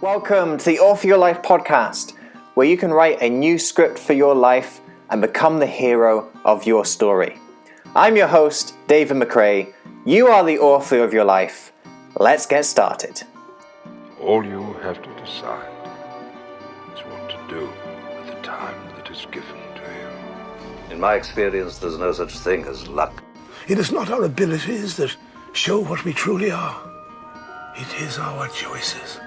Welcome to the Author Your Life podcast, where you can write a new script for your life and become the hero of your story. I'm your host, David McRae. You are the author of your life. Let's get started. All you have to decide is what to do with the time that is given to you. In my experience, there's no such thing as luck. It is not our abilities that show what we truly are. It is our choices.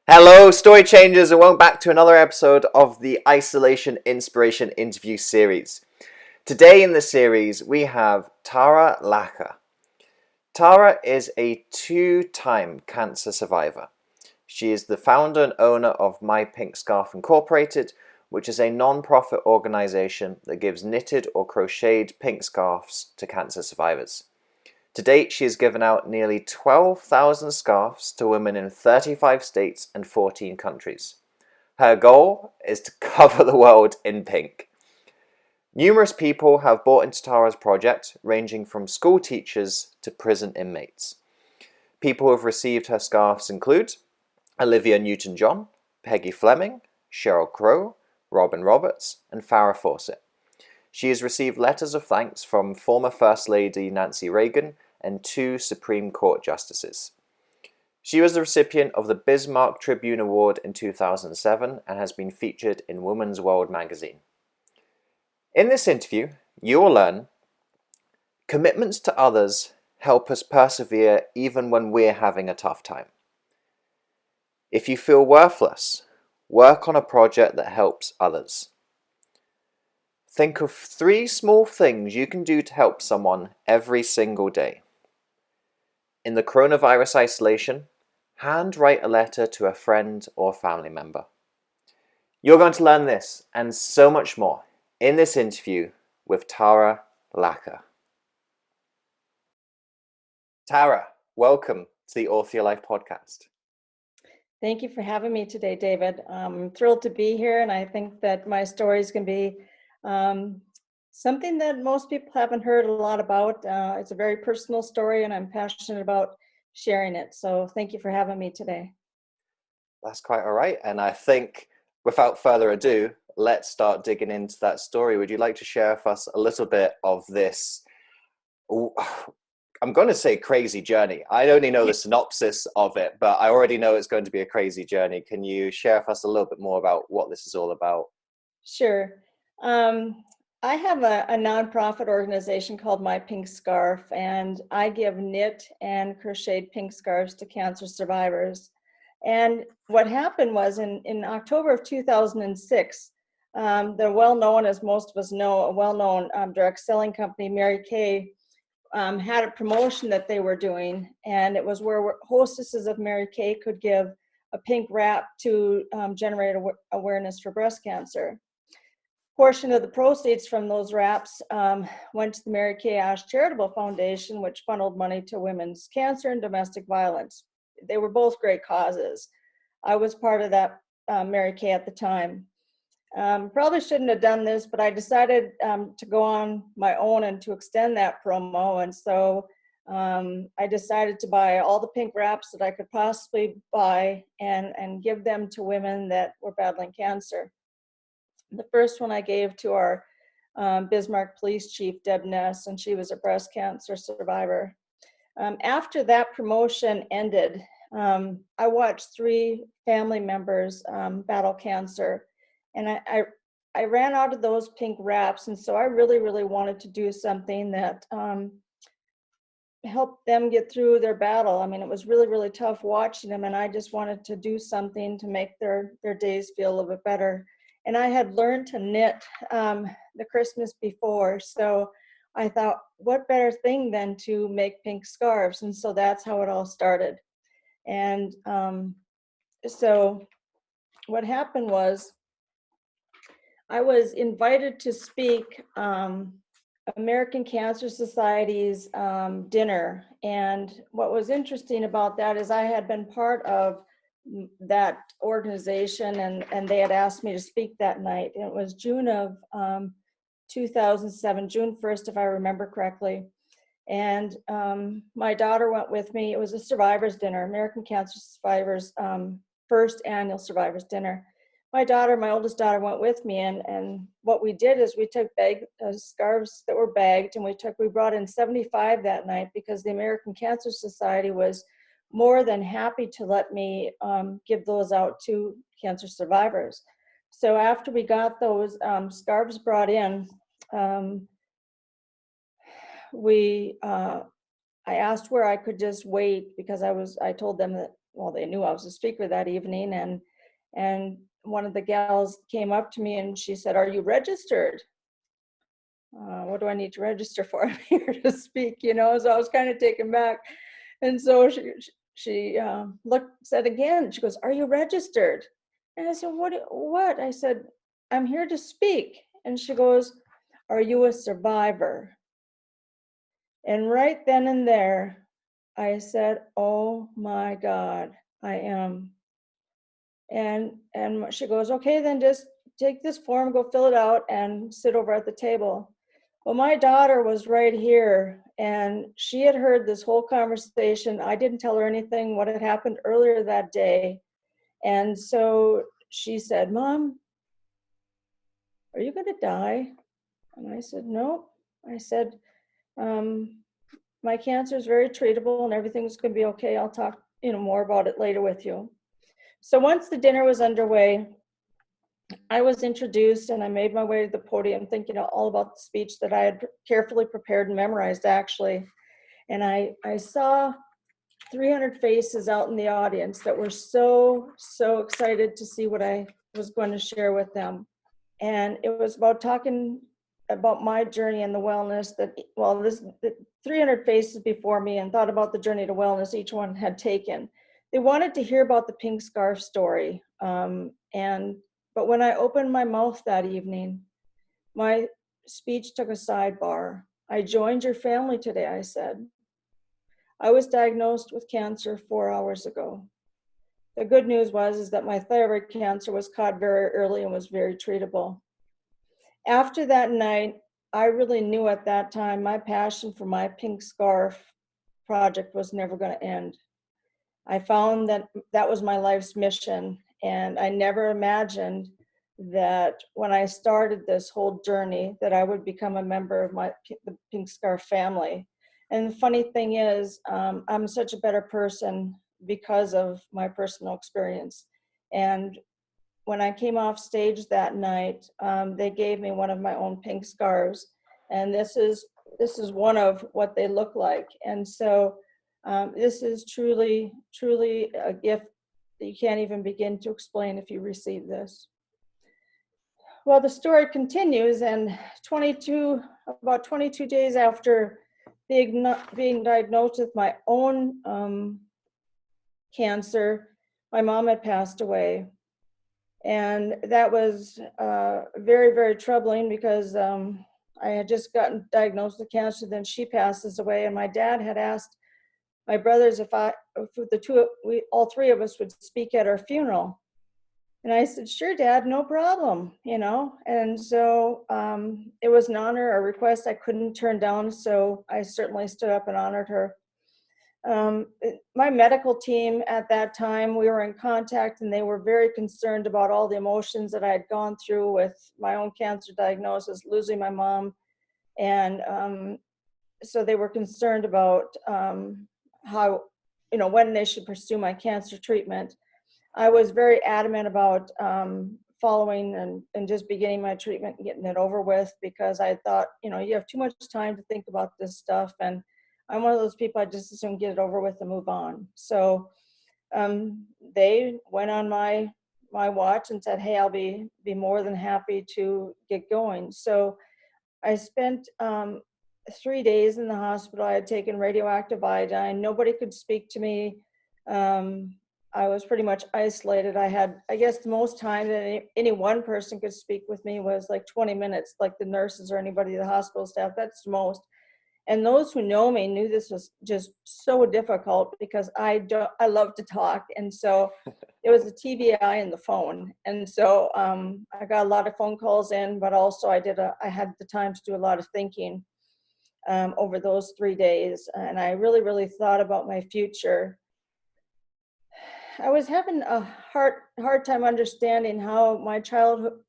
Hello, story changers, and welcome back to another episode of the Isolation Inspiration Interview series. Today in the series, we have Tara Lacher. Tara is a two-time cancer survivor. She is the founder and owner of My Pink Scarf Incorporated, which is a non-profit organization that gives knitted or crocheted pink scarves to cancer survivors. To date, she has given out nearly 12,000 scarves to women in 35 states and 14 countries. Her goal is to cover the world in pink. Numerous people have bought into Tara's project, ranging from school teachers to prison inmates. People who have received her scarves include Olivia Newton John, Peggy Fleming, Sheryl Crow, Roberts and Farrah Fawcett. She has received letters of thanks from former First Lady Nancy Reagan and 2 Supreme Court justices. She was the recipient of the Bismarck Tribune Award in 2007 and has been featured in Women's World magazine. In this interview, you will learn commitments to others help us persevere even when we're having a tough time. If you feel worthless, work on a project that helps others. Think of 3 small things you can do to help someone every single day. In the coronavirus isolation, handwrite a letter to a friend or family member. You're going to learn this and so much more in this interview with Tara Lacher. Tara, welcome to the Author Your Life podcast. Thank you for having me today, David. I'm thrilled to be here, and I think that my stories can be something that most people haven't heard a lot about. It's a very personal story, and I'm passionate about sharing it. So thank you for having me today. That's quite all right. And I think without further ado, let's start digging into that story. Would you like to share with us a little bit of this, I'm going to say crazy journey. I only know the synopsis of it, but I already know it's going to be a crazy journey. Can you share with us a little bit more about what this is all about? Sure. I have a nonprofit organization called My Pink Scarf, and I give knit and crocheted pink scarves to cancer survivors. And what happened was in October of 2006, the well-known, as most of us know, a well-known direct selling company, Mary Kay, had a promotion that they were doing, and it was where hostesses of Mary Kay could give a pink wrap to generate awareness for breast cancer. Portion of the proceeds from those wraps went to the Mary Kay Ash Charitable Foundation, which funneled money to women's cancer and domestic violence. They were both great causes. I was part of that Mary Kay at the time. Probably shouldn't have done this, but I decided to go on my own and to extend that promo. And so I decided to buy all the pink wraps that I could possibly buy and give them to women that were battling cancer. The first one I gave to our Bismarck Police Chief, Deb Ness, and she was a breast cancer survivor. After that promotion ended, I watched 3 family members battle cancer, and I ran out of those pink wraps, and so I really, really wanted to do something that helped them get through their battle. I mean, it was really, really tough watching them, and I just wanted to do something to make their days feel a little bit better. And I had learned to knit the Christmas before, so I thought, what better thing than to make pink scarves? And so that's how it all started. And so what happened was I was invited to speak American Cancer Society's dinner. And what was interesting about that is I had been part of that organization, and they had asked me to speak that night. And it was June of 2007, June 1st, if I remember correctly. And my daughter went with me. It was a survivors dinner, American Cancer Survivors, first annual survivors dinner. My oldest daughter, went with me, and what we did is we took scarves that were bagged, and we brought in 75 that night because the American Cancer Society was more than happy to let me give those out to cancer survivors. So after we got those scarves brought in, I asked where I could just wait because I told them that, well, they knew I was a speaker that evening, and one of the gals came up to me and she said, "Are you registered?" What do I need to register for? I'm here to speak, so I was kind of taken back. And so she said again, she goes, "Are you registered?" And I said, what? I said, "I'm here to speak." And she goes, "Are you a survivor?" And right then and there, I said, "Oh my God, I am." And she goes, "Okay, then just take this form, go fill it out, and sit over at the table." Well, my daughter was right here, and she had heard this whole conversation. I didn't tell her anything what had happened earlier that day. And so she said, "Mom, are you going to die?" And I said, "No." I said, "My cancer is very treatable and everything's going to be okay. I'll talk, more about it later with you." So once the dinner was underway, I was introduced and I made my way to the podium thinking all about the speech that I had carefully prepared and memorized, actually. And I saw 300 faces out in the audience that were so excited to see what I was going to share with them. And it was about talking about my journey and the wellness the 300 faces before me and thought about the journey to wellness each one had taken. They wanted to hear about the pink scarf story. But when I opened my mouth that evening, my speech took a sidebar. "I joined your family today," I said. "I was diagnosed with cancer 4 hours ago. The good news is that my thyroid cancer was caught very early and was very treatable." After that night, I really knew at that time my passion for my pink scarf project was never going to end. I found that that was my life's mission, and I never imagined that when I started this whole journey that I would become a member of the Pink Scarf family. And the funny thing is, I'm such a better person because of my personal experience. And when I came off stage that night, they gave me one of my own pink scarves, and this is one of what they look like. And so this is truly a gift that you can't even begin to explain if you receive this. Well, the story continues, and about 22 days after being diagnosed with my own cancer, my mom had passed away. And that was very, very troubling because I had just gotten diagnosed with cancer, then she passes away, and my dad had asked my brothers if all three of us would speak at her funeral. And I said, "Sure, Dad, no problem," And so it was an honor, a request I couldn't turn down. So I certainly stood up and honored her. My medical team at that time, we were in contact, and they were very concerned about all the emotions that I had gone through with my own cancer diagnosis, losing my mom. And so they were concerned about how, when they should pursue my cancer treatment. I was very adamant about following and just beginning my treatment and getting it over with, because I thought, you have too much time to think about this stuff. And I'm one of those people, I just assume get it over with and move on. So they went on my watch and said, "Hey, I'll be more than happy to get going." So I spent 3 days in the hospital. I had taken radioactive iodine. Nobody could speak to me. I was pretty much isolated. I guess the most time that any one person could speak with me was like 20 minutes, like the nurses or anybody, the hospital staff, that's the most. And those who know me knew this was just so difficult because I love to talk. And so it was the TBI and the phone. And so I got a lot of phone calls in, but also I had the time to do a lot of thinking. over those 3 days. And I really, really thought about my future. I was having a hard time understanding how my childhood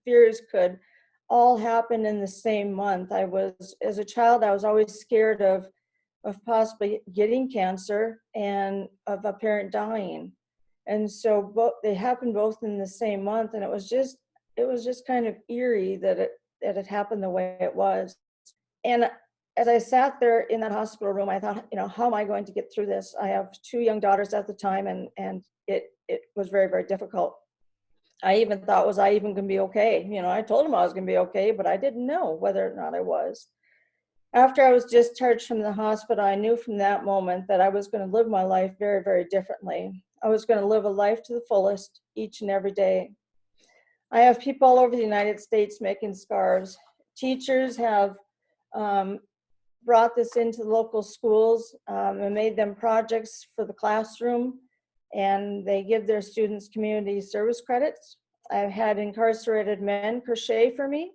fears could all happen in the same month. As a child, I was always scared of possibly getting cancer and of a parent dying. And so they happened both in the same month, and it was just kind of eerie that it happened the way it was. And as I sat there in that hospital room, I thought, how am I going to get through this? I have 2 young daughters at the time, and it was very, very difficult. I even thought, was I even going to be okay? I told them I was going to be okay, but I didn't know whether or not I was. After I was discharged from the hospital, I knew from that moment that I was going to live my life very, very differently. I was going to live a life to the fullest each and every day. I have people all over the United States making scarves. Teachers have brought this into local schools and made them projects for the classroom, and they give their students community service credits. I've had incarcerated men crochet for me,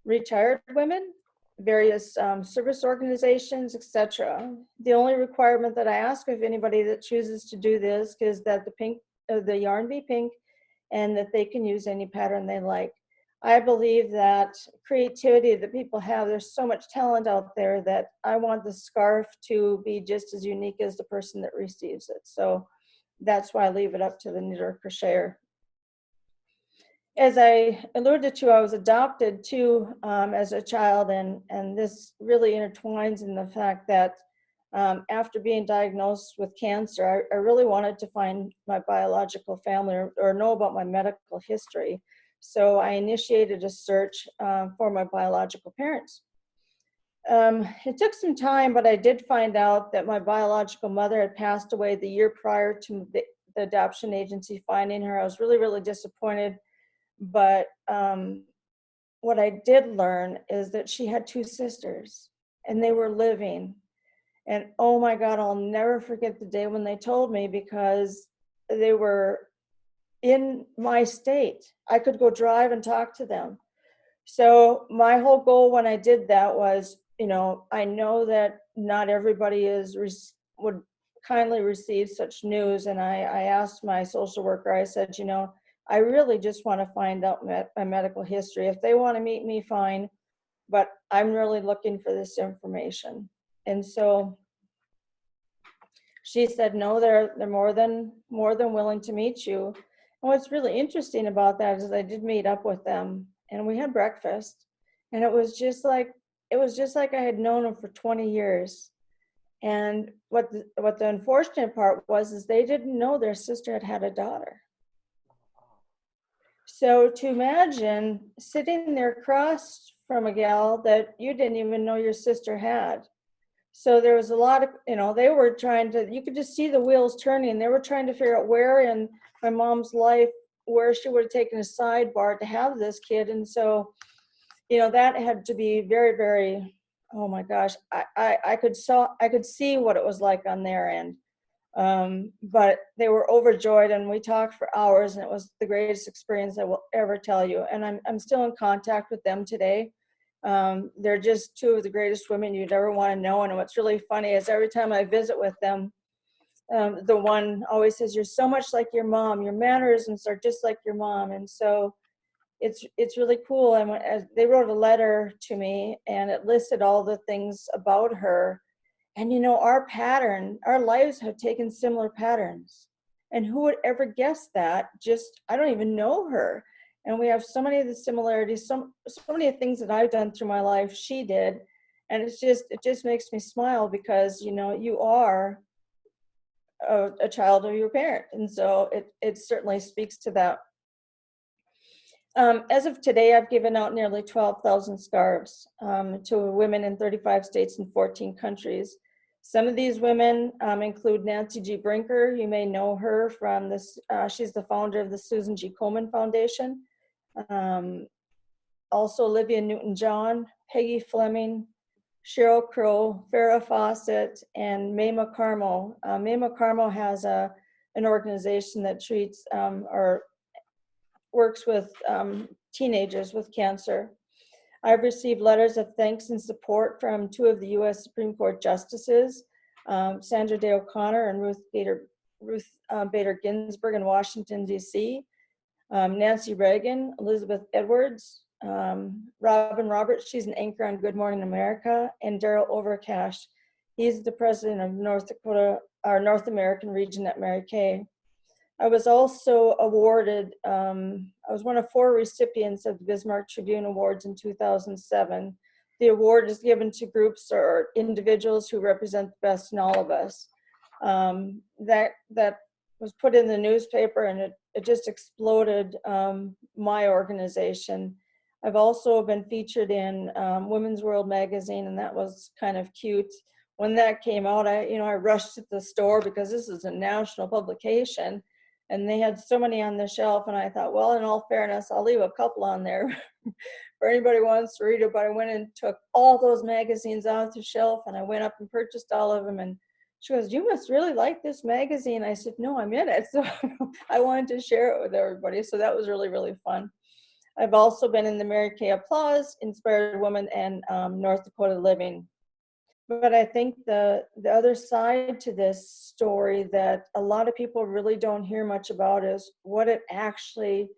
retired women, various service organizations, etc. The only requirement that I ask of anybody that chooses to do this is that the yarn be pink, and that they can use any pattern they like. I believe that creativity that people have, there's so much talent out there that I want the scarf to be just as unique as the person that receives it. So that's why I leave it up to the knitter crocheter. As I alluded to, I was adopted too as a child, and this really intertwines in the fact that after being diagnosed with cancer, I really wanted to find my biological family or know about my medical history. So I initiated a search for my biological parents. It took some time, but I did find out that my biological mother had passed away the year prior to the adoption agency finding her. I was really, really disappointed. But what I did learn is that she had 2 sisters, and they were living. And oh my God, I'll never forget the day when they told me, because they were in my state. I could go drive and talk to them. So my whole goal when I did that was, I know that not everybody would kindly receive such news. And I asked my social worker, I said, I really just want to find out my medical history. If they want to meet me, fine, but I'm really looking for this information. And so she said, no, they're more than willing to meet you. And what's really interesting about that is I did meet up with them, and we had breakfast, and it was just like I had known them for 20 years. And what the unfortunate part was is they didn't know their sister had a daughter. So to imagine sitting there across from a gal that you didn't even know your sister had. So there was a lot of, they were trying to, you could just see the wheels turning. They were trying to figure out where in my mom's life, where she would have taken a sidebar to have this kid. And so, that had to be very, very, oh my gosh, I could see what it was like on their end. But they were overjoyed, and we talked for hours, and it was the greatest experience I will ever tell you. And I'm still in contact with them today. They're just 2 of the greatest women you'd ever want to know. And what's really funny is every time I visit with them, the one always says, "You're so much like your mom. Your mannerisms are just like your mom." And so it's really cool. And they wrote a letter to me, and it listed all the things about her. And our lives have taken similar patterns. And who would ever guess that? I don't even know her. And we have so many of the similarities, so many things that I've done through my life, she did. And it just makes me smile, because, you are a child of your parent. And so it certainly speaks to that. As of today, I've given out nearly 12,000 scarves to women in 35 states and 14 countries. Some of these women include Nancy G. Brinker. You may know her from this. She's the founder of the Susan G. Komen Foundation. Also Olivia Newton John, Peggy Fleming, Sheryl Crow, Farrah Fawcett, and Mae McCarmo. Mae McCarmo has an organization that treats or works with teenagers with cancer. I've received letters of thanks and support from 2 of the U.S. Supreme Court justices, Sandra Day O'Connor and Ruth Bader Ginsburg in Washington, D.C., Nancy Reagan, Elizabeth Edwards, Robin Roberts, she's an anchor on Good Morning America, and Daryl Overcash. He's the president of North Dakota, our North American region at Mary Kay. I was also awarded, I was one of 4 recipients of the Bismarck Tribune Awards in 2007. The award is given to groups or individuals who represent the best in all of us. That was put in the newspaper, and it just exploded my organization. I've also been featured in Women's World magazine, and that was kind of cute. When that came out, I rushed to the store because this is a national publication, and they had so many on the shelf, and I thought, well, in all fairness, I'll leave a couple on there for anybody who wants to read it. But I went and took all those magazines off the shelf, and I went up and purchased all of them. And she goes, "You must really like this magazine." I said, "No, I'm in it." So I wanted to share it with everybody. So that was really, really fun. I've also been in the Mary Kay Applause, Inspired Woman, and North Dakota Living. But I think the other side to this story that a lot of people really don't hear much about is what it actually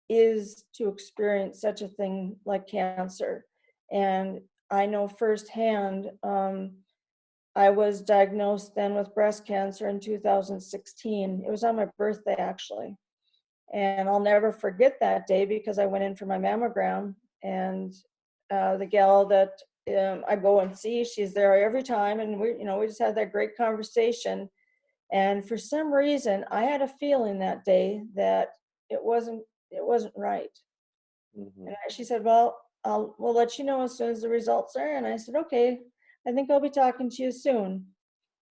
is to experience such a thing like cancer. And I know firsthand, I was diagnosed then with breast cancer in 2016. It was on my birthday, actually. And I'll never forget that day because I went in for my mammogram, and the gal that I go and see, she's there every time, and we just had that great conversation. And for some reason, I had a feeling that day that it wasn't right. Mm-hmm. And she said, "Well, we'll let you know as soon as the results are." And I said, "Okay, I think I'll be talking to you soon."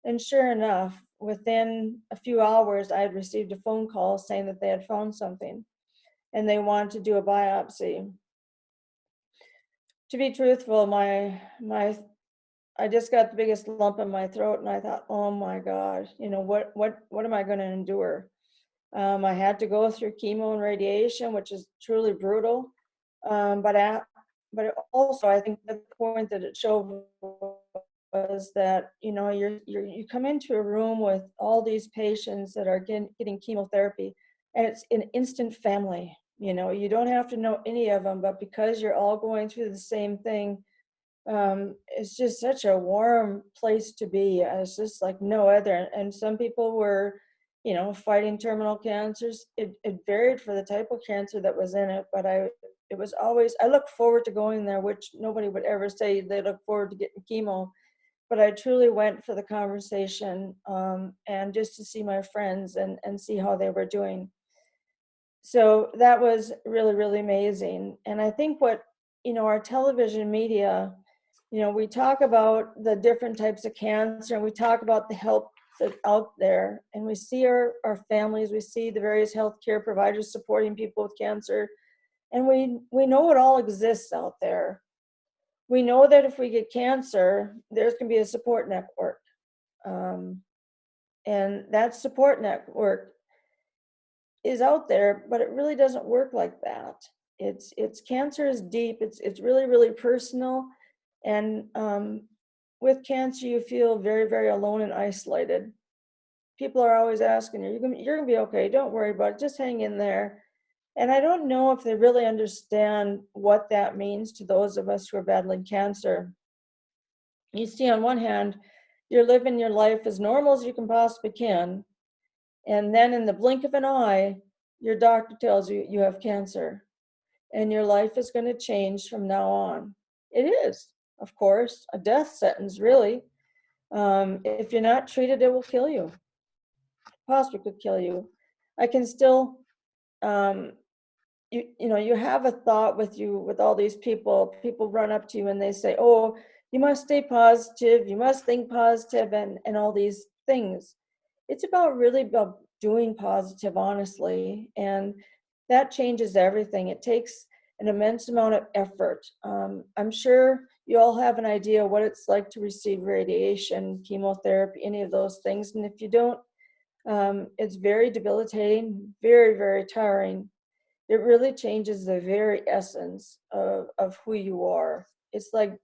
And sure enough, within a few hours, I had received a phone call saying that they had found something, and they wanted to do a biopsy. To be truthful, I just got the biggest lump in my throat, and I thought, oh my God, what am I going to endure? I had to go through chemo and radiation, which is truly brutal. But also, I think the point that it showed was that you come into a room with all these patients that are getting chemotherapy, and it's an instant family. You don't have to know any of them, but because you're all going through the same thing, it's just such a warm place to be. It's just like no other. And some people were, fighting terminal cancers. It varied for the type of cancer that was in it, but I look forward to going there, which nobody would ever say they look forward to getting chemo. But I truly went for the conversation, and just to see my friends and see how they were doing. So that was really, really amazing. And I think what, our television media, we talk about the different types of cancer, and we talk about the help that's out there, and we see our families, we see the various healthcare providers supporting people with cancer, and we know it all exists out there. We know that if we get cancer, there's going to be a support network. And that support network is out there, but it really doesn't work like that. It's cancer is deep. It's really, really personal. And with cancer, you feel very, very alone and isolated. People are always asking you, you're going to be okay. Don't worry about it. Just hang in there. And I don't know if they really understand what that means to those of us who are battling cancer. You see, on one hand, you're living your life as normal as you can possibly can. And then in the blink of an eye, your doctor tells you you have cancer. And your life is going to change from now on. It is, of course, a death sentence, really. If you're not treated, it will kill you. Possibly could kill you. I can still, you have a thought with all these people run up to you and they say, "Oh, you must stay positive, you must think positive," and all these things. It's really about doing positive, honestly, and that changes everything. It takes an immense amount of effort. I'm sure you all have an idea what it's like to receive radiation, chemotherapy, any of those things, and if you don't, it's very debilitating, very, very tiring. it really changes the very essence of who you are. It's like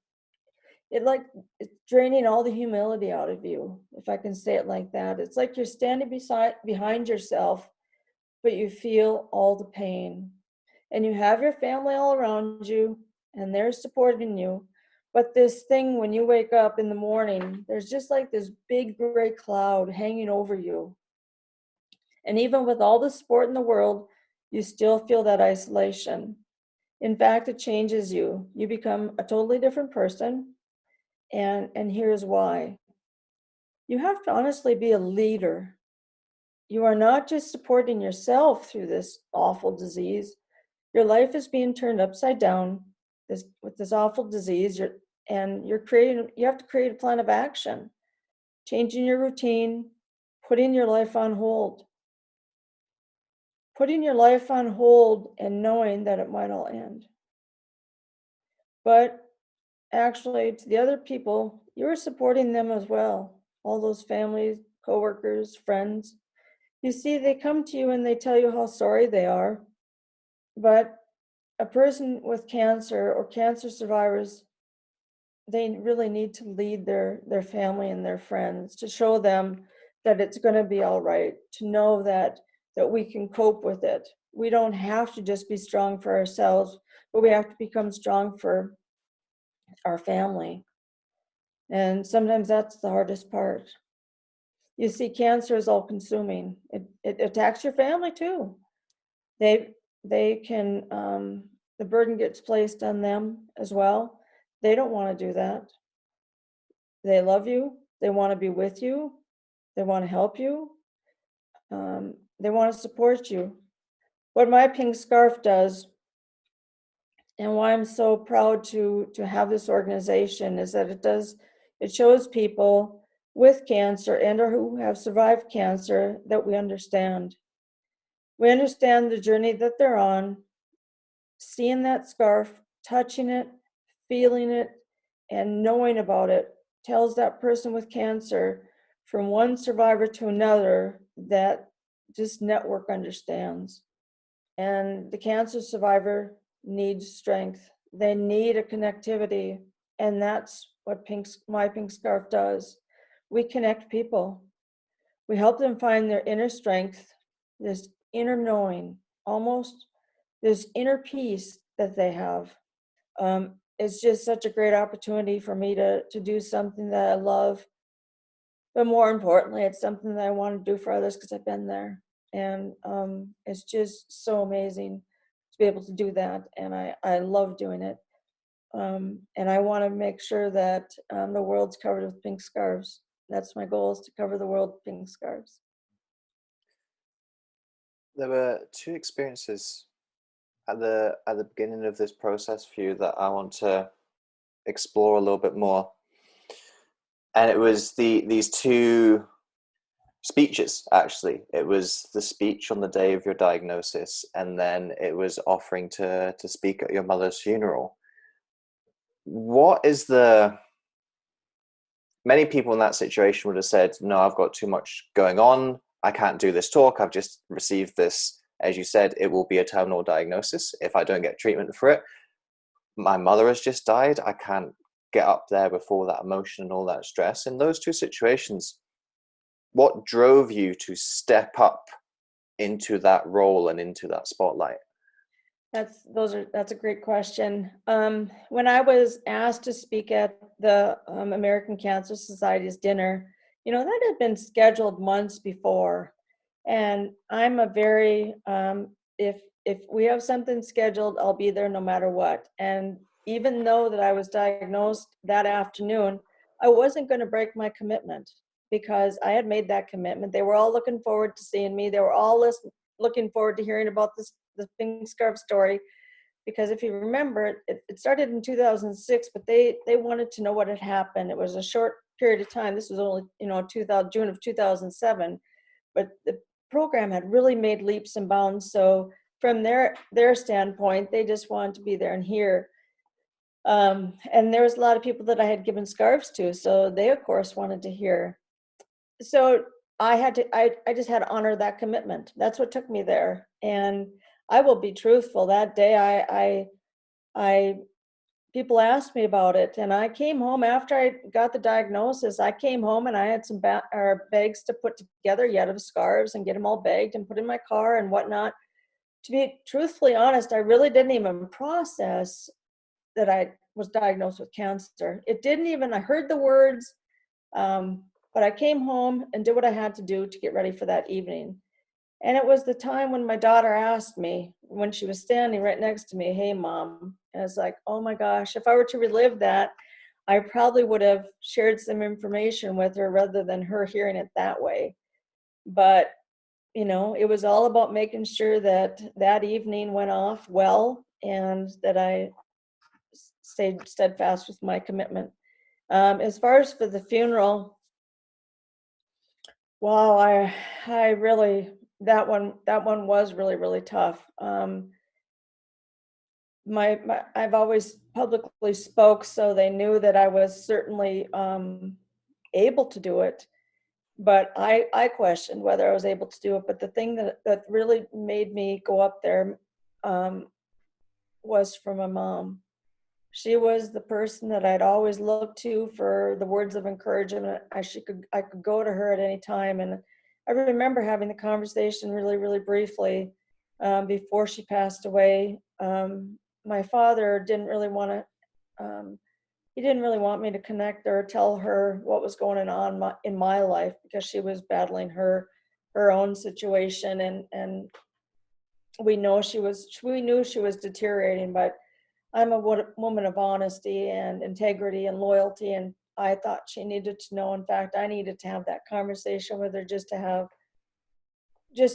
it's draining all the humility out of you, if I can say it like that. It's like you're standing behind yourself, but you feel all the pain. And you have your family all around you, and they're supporting you. But this thing, when you wake up in the morning, there's just like this big gray cloud hanging over you. And even with all the support in the world, you still feel that isolation. In fact, it changes you. You become a totally different person. And here's why. You have to honestly be a leader. You are not just supporting yourself through this awful disease. Your life is being turned upside down with this awful disease. You have to create a plan of action, changing your routine, putting your life on hold. Putting your life on hold and knowing that it might all end. But actually, to the other people, you're supporting them as well. All those families, coworkers, friends. You see, they come to you and they tell you how sorry they are. But a person with cancer or cancer survivors, they really need to lead their family and their friends to show them that it's going to be all right, to know that we can cope with it. We don't have to just be strong for ourselves, but we have to become strong for our family. And sometimes that's the hardest part. You see, cancer is all consuming. It attacks your family too. They can, the burden gets placed on them as well. They don't want to do that. They love you. They want to be with you. They want to help you. They want to support you. What my pink scarf does, and why I'm so proud to have this organization, is that it shows people with cancer and or who have survived cancer that we understand. We understand the journey that they're on, seeing that scarf, touching it, feeling it, and knowing about it tells that person with cancer from one survivor to another that this network understands. And the cancer survivor needs strength. They need a connectivity. And that's what my pink scarf does. We connect people. We help them find their inner strength, this inner knowing, almost this inner peace that they have. It's just such a great opportunity for me to do something that I love. But more importantly, it's something that I want to do for others because I've been there. And it's just so amazing to be able to do that. And I love doing it. And I want to make sure that the world's covered with pink scarves. That's my goal, is to cover the world with pink scarves. There were two experiences at the beginning of this process for you that I want to explore a little bit more. And it was these two speeches, actually. It was the speech on the day of your diagnosis, and then it was offering to speak at your mother's funeral. What is many people in that situation would have said, no, I've got too much going on. I can't do this talk. I've just received this. As you said, it will be a terminal diagnosis if I don't get treatment for it. My mother has just died. I can't get up there before that emotion and all that stress. In those two situations, what drove you to step up into that role and into that spotlight? That's a great question. When I was asked to speak at the American Cancer Society's dinner, that had been scheduled months before. And I'm a very, if we have something scheduled, I'll be there no matter what. And even though that I was diagnosed that afternoon, I wasn't going to break my commitment because I had made that commitment. They were all looking forward to seeing me. They were all looking forward to hearing about the pink scarf story, because if you remember, it started in 2006, but they wanted to know what had happened. It was a short period of time. This was only June of 2007, but the program had really made leaps and bounds. So from their standpoint, they just wanted to be there and hear. And there was a lot of people that I had given scarves to, so they of course wanted to hear. So I just had to honor that commitment. That's what took me there. And I will be truthful. That day, I people asked me about it, and I came home after I got the diagnosis. I came home and I had some bags to put together yet of scarves and get them all bagged and put in my car and whatnot. To be truthfully honest, I really didn't even process that I was diagnosed with cancer. It didn't even, I heard the words, but I came home and did what I had to do to get ready for that evening. And it was the time when my daughter asked me, when she was standing right next to me, "Hey, Mom." And it's like, oh my gosh, if I were to relive that, I probably would have shared some information with her rather than her hearing it that way. But, it was all about making sure that that evening went off well and that I stayed steadfast with my commitment. As far as for the funeral, wow, I really, that one was really, really tough. I've always publicly spoke, so they knew that I was certainly able to do it, but I questioned whether I was able to do it. But the thing that really made me go up there um, was from my mom. She was the person that I'd always looked to for the words of encouragement. I could go to her at any time, and I remember having the conversation really, really briefly before she passed away. My father didn't really want to. He didn't really want me to connect or tell her what was going on in my life because she was battling her own situation, and we knew she was deteriorating, but I'm a woman of honesty and integrity and loyalty, and I thought she needed to know. In fact, I needed to have that conversation with her just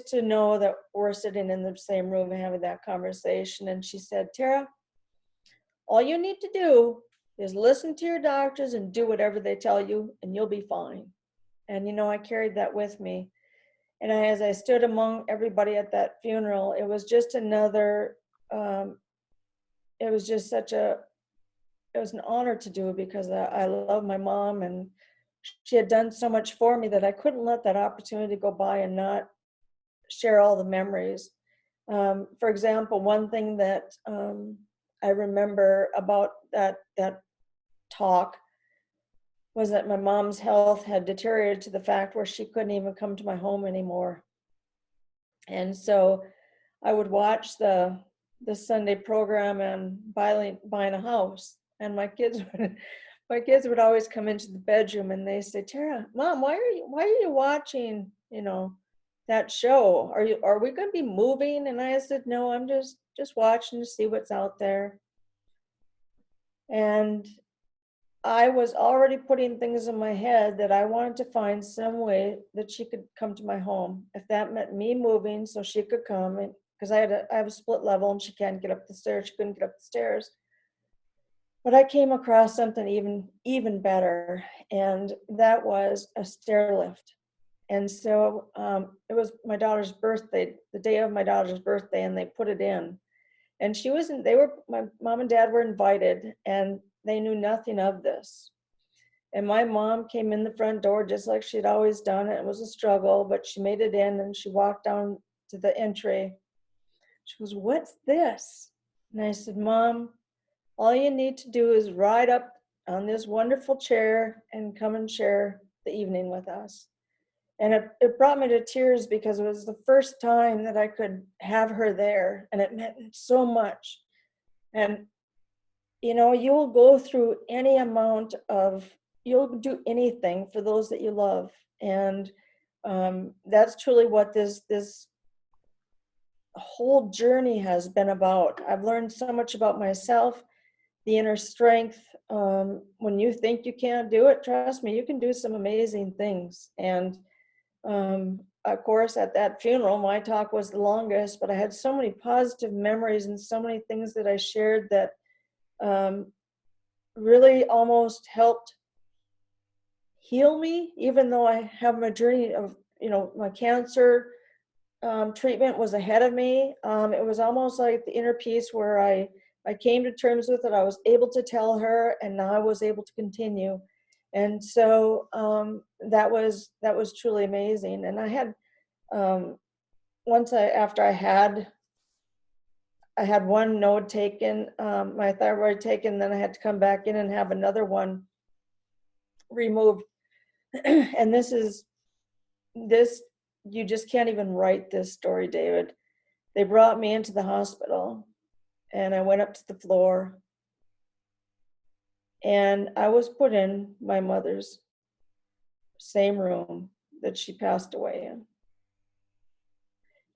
to know that we're sitting in the same room and having that conversation. And she said, "Tara, all you need to do is listen to your doctors and do whatever they tell you, and you'll be fine." And I carried that with me. And as I stood among everybody at that funeral, it was just another. It was just it was an honor to do it because I love my mom, and she had done so much for me that I couldn't let that opportunity go by and not share all the memories. For example, one thing that I remember about that talk was that my mom's health had deteriorated to the fact where she couldn't even come to my home anymore. And so I would watch the Sunday program and buying a house, and my kids would always come into the bedroom and they say, "Tara, Mom, why are you watching, that show? Are we going to be moving?" And I said, "No, I'm just watching to see what's out there." And I was already putting things in my head that I wanted to find some way that she could come to my home. If that meant me moving so she could come, because I have a split level and she can't get up the stairs. She couldn't get up the stairs. But I came across something even better, and that was a stair lift. And so it was my daughter's birthday, the day of my daughter's birthday, and they put it in. And my mom and dad were invited, and they knew nothing of this. And my mom came in the front door just like she'd always done. It was a struggle, but she made it in, and she walked down to the entry. She goes, "What's this?" And I said, "Mom, all you need to do is ride up on this wonderful chair and come and share the evening with us." And it brought me to tears because it was the first time that I could have her there, and it meant so much. And you'll go through you'll do anything for those that you love. And that's truly what this whole journey has been about. I've learned so much about myself, the inner strength. When you think you can't do it, trust me, you can do some amazing things. And of course, at that funeral, my talk was the longest, but I had so many positive memories and so many things that I shared that really almost helped heal me, even though I have my journey of, my cancer treatment was ahead of me. It was almost like the inner peace where I came to terms with it. I was able to tell her, and now I was able to continue. And so that was truly amazing. And I had after I had I had one node taken, my thyroid taken, then I had to come back in and have another one removed. And this, you just can't even write this story, David. They brought me into the hospital and I went up to the floor and I was put in my mother's same room that she passed away in.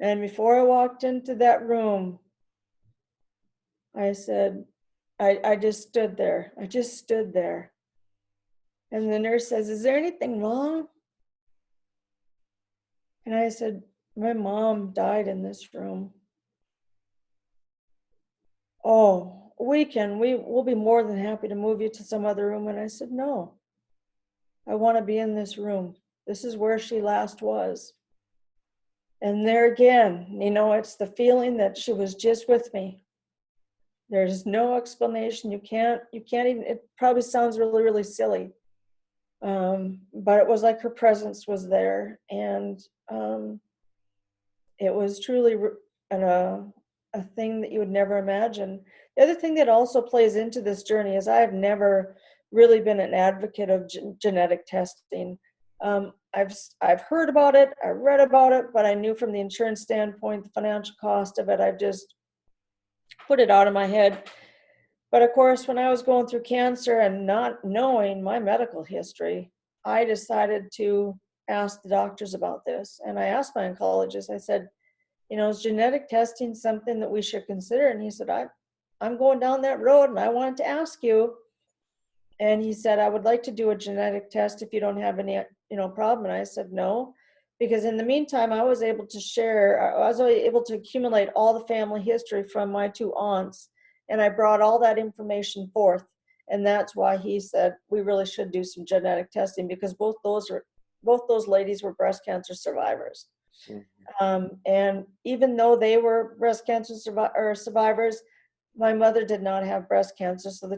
And before I walked into that room, I said, I just stood there. I just stood there. And the nurse says, "Is there anything wrong?" And I said, "My mom died in this room." "Oh, we'll be more than happy to move you to some other room." And I said, "No, I want to be in this room. This is where she last was." And there again, it's the feeling that she was just with me. There's no explanation. You can't even, it probably sounds really, really silly. But it was like her presence was there. And it was truly a thing that you would never imagine. The other thing that also plays into this journey is I have never really been an advocate of genetic testing. I've heard about it, I read about it, but I knew from the insurance standpoint, the financial cost of it, I've just put it out of my head. But of course, when I was going through cancer and not knowing my medical history, I decided to ask the doctors about this. And I asked my oncologist, I said, is genetic testing something that we should consider? And he said, I'm going down that road and I wanted to ask you. And he said, "I would like to do a genetic test if you don't have any, problem." And I said, "No," because in the meantime, I was able to accumulate all the family history from my two aunts. And I brought all that information forth. And that's why he said, we really should do some genetic testing, because both those ladies were breast cancer survivors. And even though they were breast cancer survivors, my mother did not have breast cancer. So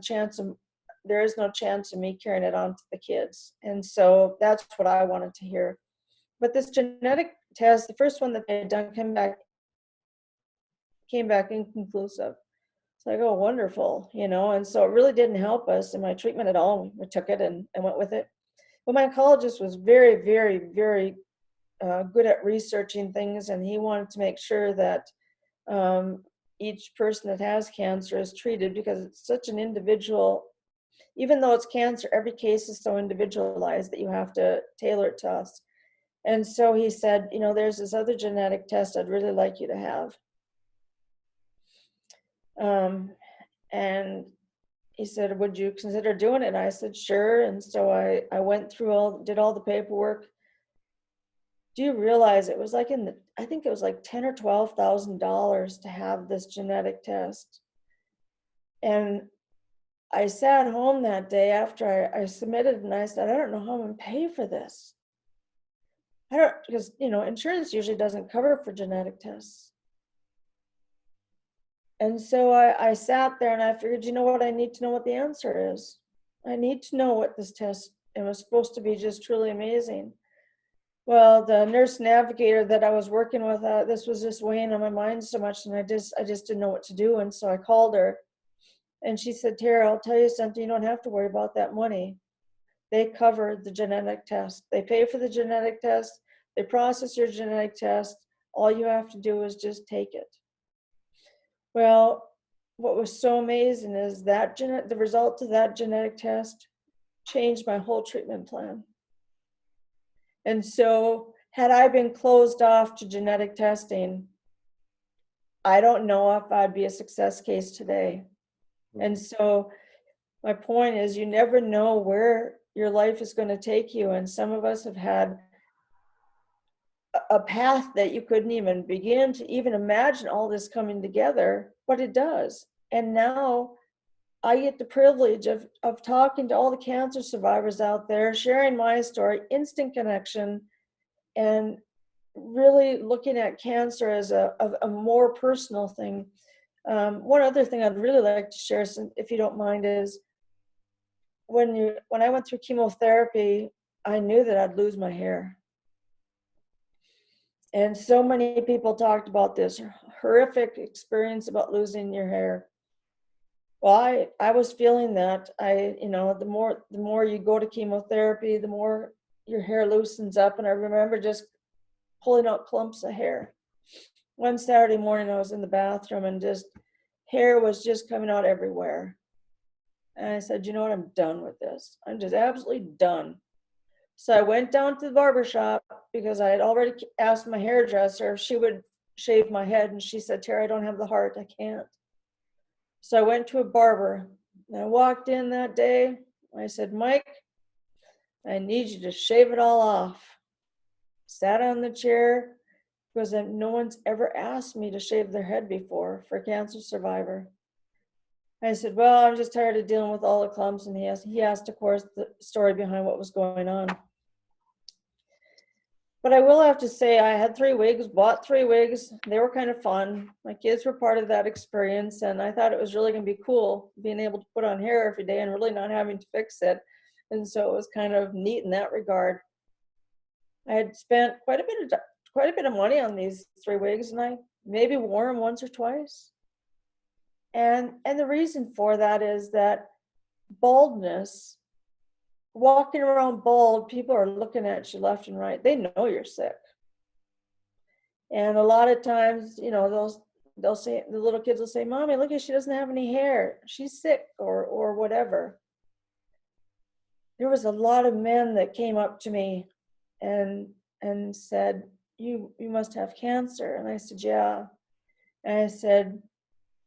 there is no chance of me carrying it on to the kids. And so that's what I wanted to hear. But this genetic test, the first one that they had done, came back inconclusive. It's like, oh, wonderful, and so it really didn't help us in my treatment at all. We took it and went with it. But my oncologist was very, very, very good at researching things, and he wanted to make sure that each person that has cancer is treated, because it's such an individual. Even though it's cancer, every case is so individualized that you have to tailor it to us. And so he said, there's this other genetic test I'd really like you to have. And he said, "Would you consider doing it?" And I said, "Sure." And so I went through did all the paperwork. Do you realize it was like I think it was like $10,000 or $12,000 to have this genetic test. And I sat home that day after I submitted, and I said, "I don't know how I'm going to pay for this." Because, insurance usually doesn't cover for genetic tests. And so I sat there and I figured, what? I need to know what the answer is. I need to know what this test, it was supposed to be just truly amazing. Well, the nurse navigator that I was working with, this was just weighing on my mind so much, and I just didn't know what to do. And so I called her. And she said, "Tara, I'll tell you something, you don't have to worry about that money. They cover the genetic test. They pay for the genetic test. They process your genetic test. All you have to do is just take it." Well, what was so amazing is that the result of that genetic test changed my whole treatment plan. And so had I been closed off to genetic testing, I don't know if I'd be a success case today. And so my point is, you never know where your life is going to take you. And some of us have had a path that you couldn't even begin to even imagine all this coming together, but it does. And now I get the privilege of talking to all the cancer survivors out there, sharing my story, instant connection, and really looking at cancer as a more personal thing. One other thing I'd really like to share, if you don't mind, is when I went through chemotherapy, I knew that I'd lose my hair. And so many people talked about this horrific experience about losing your hair. Well, I was feeling that. The more you go to chemotherapy, the more your hair loosens up. And I remember just pulling out clumps of hair. One Saturday morning, I was in the bathroom and just hair was just coming out everywhere. And I said, you know what, I'm done with this. I'm just absolutely done. So I went down to the barber shop because I had already asked my hairdresser if she would shave my head. And she said, Tara, I don't have the heart. I can't. So I went to a barber. And I walked in that day. I said, Mike, I need you to shave it all off. Sat on the chair because no one's ever asked me to shave their head before for a cancer survivor. I said, well, I'm just tired of dealing with all the clumps. And he asked, of course, the story behind what was going on. But I will have to say, I had 3 wigs, bought 3 wigs. They were kind of fun. My kids were part of that experience. And I thought it was really going to be cool being able to put on hair every day and really not having to fix it. And so it was kind of neat in that regard. I had spent quite a bit of money on these 3 wigs, and I maybe wore them once or twice. And the reason for that is that baldness, walking around bald, people are looking at you left and right. They know you're sick. And a lot of times, they'll say, the little kids will say, Mommy, look at, she doesn't have any hair. She's sick or whatever. There was a lot of men that came up to me and said, you must have cancer. And I said, yeah. And I said,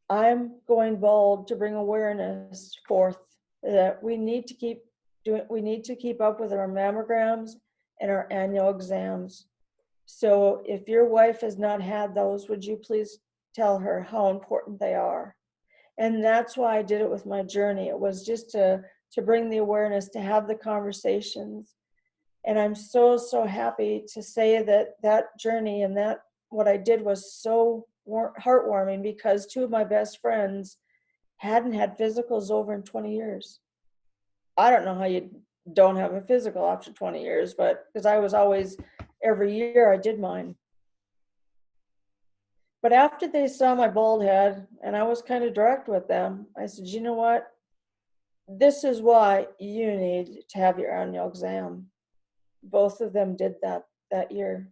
I'm going bald to bring awareness forth that we need to keep up with our mammograms and our annual exams. So if your wife has not had those, would you please tell her how important they are? And that's why I did it with my journey. It was just to bring the awareness, to have the conversations. And I'm so, so happy to say that journey and that what I did was so heartwarming, because 2 of my best friends hadn't had physicals over in 20 years. I don't know how you don't have a physical after 20 years, but because I was always, every year I did mine. But after they saw my bald head, and I was kind of direct with them, I said, you know what? This is why you need to have your annual exam. Both of them did that year.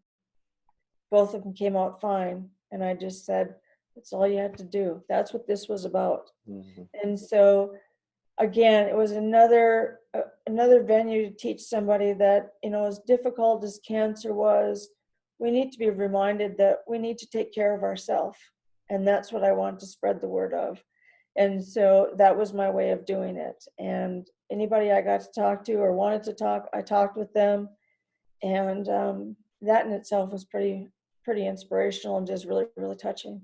Both of them came out fine. And I just said, that's all you had to do. That's what this was about. Mm-hmm. And so, again, it was another venue to teach somebody that, as difficult as cancer was, we need to be reminded that we need to take care of ourselves. And that's what I want to spread the word of. And so that was my way of doing it. And anybody I got to talk to or wanted to talk, I talked with them. And that in itself was pretty inspirational and just really, really touching.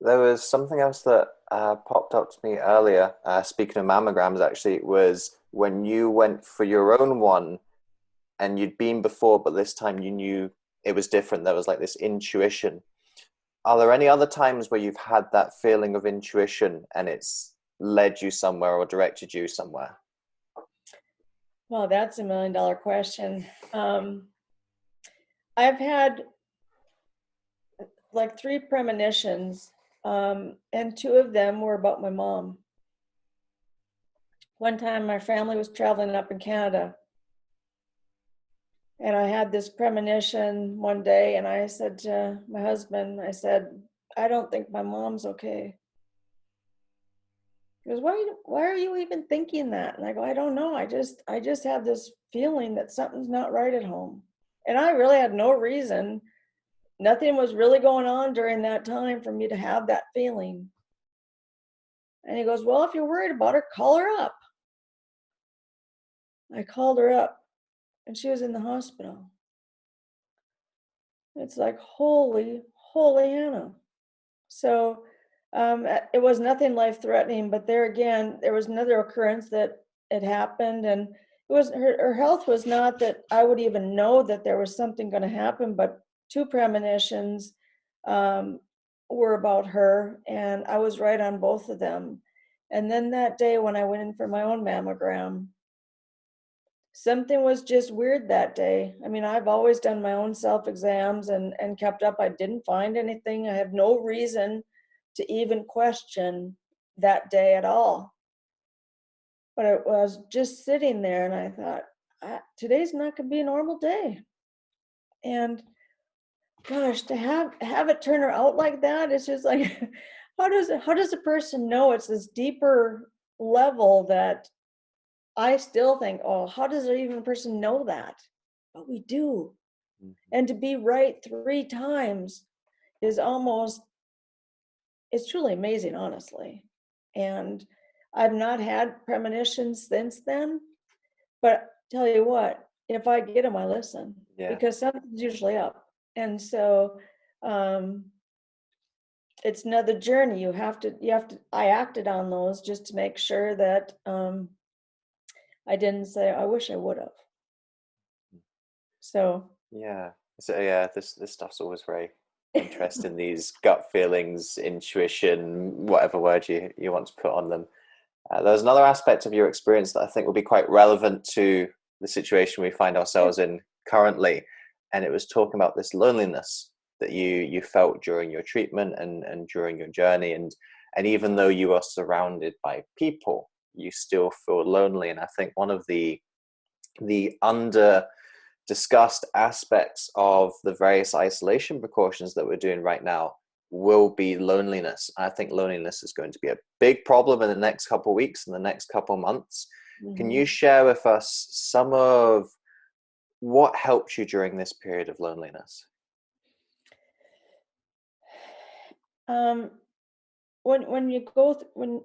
There was something else that popped up to me earlier, speaking of mammograms, actually, was when you went for your own one and you'd been before, but this time you knew it was different. There was like this intuition. Are there any other times where you've had that feeling of intuition and it's led you somewhere or directed you somewhere? Well, that's $1 million question. I've had like 3 premonitions, and 2 of them were about my mom. One time my family was traveling up in Canada, and I had this premonition one day, and I said to my husband, I said, I don't think my mom's okay. He goes, why are you even thinking that? And I go, I don't know. I just have this feeling that something's not right at home. And I really had no reason. Nothing was really going on during that time for me to have that feeling. And he goes, well, if you're worried about her, call her up. I called her up, and she was in the hospital. It's like, holy Hannah. So it was nothing life-threatening, but there again, there was another occurrence that it happened, and it was her health was not that I would even know that there was something going to happen, but 2 premonitions were about her, and I was right on both of them. And then that day when I went in for my own mammogram, something was just weird that day. I mean, I've always done my own self-exams and kept up. I didn't find anything. I have no reason to even question that day at all. But I was just sitting there and I thought, today's not going to be a normal day. And gosh, to have it turn out like that, it's just like, how does a person know? It's this deeper level that I still think, oh, how does even a person know that? But we do. And to be right 3 times is almost, it's truly amazing, honestly. And I've not had premonitions since then, but tell you what, if I get them, I listen, because something's usually up. And so it's another journey. You have to, I acted on those just to make sure that I didn't say, I wish I would have. So this stuff's always very interesting. These gut feelings, intuition, whatever word you want to put on them. There's another aspect of your experience that I think will be quite relevant to the situation we find ourselves in currently, and it was talking about this loneliness that you felt during your treatment and during your journey, and even though you are surrounded by people, you still feel lonely. And I think one of the under discussed aspects of the various isolation precautions that we're doing right now will be loneliness. I think loneliness is going to be a big problem in the next couple of weeks, in the next couple of months. Can you share with us some of what helped you during this period of loneliness? When you go when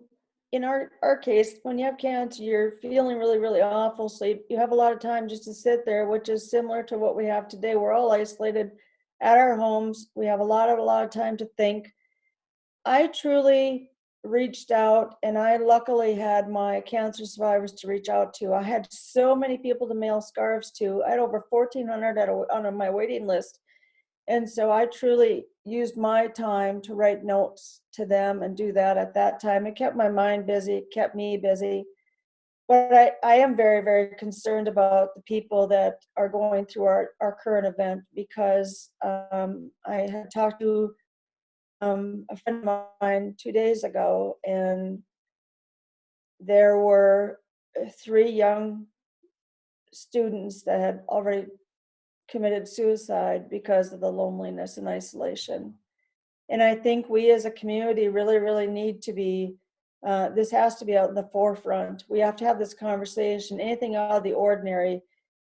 in our case, when you have cancer, you're feeling really, really awful. So you have a lot of time just to sit there, which is similar to what we have today. We're all isolated at our homes. We have a lot of time to think. I truly reached out, and I luckily had my cancer survivors to reach out to. I had so many people to mail scarves to. I had over 1,400 on my waiting list. And so I truly used my time to write notes to them and do that at that time. It kept my mind busy, it kept me busy. But I am very, very concerned about the people that are going through our current event, because I had talked to a friend of mine 2 days ago, and there were 3 young students that had already committed suicide because of the loneliness and isolation. And I think we as a community really, really need to be, this has to be out in the forefront. We have to have this conversation. Anything out of the ordinary,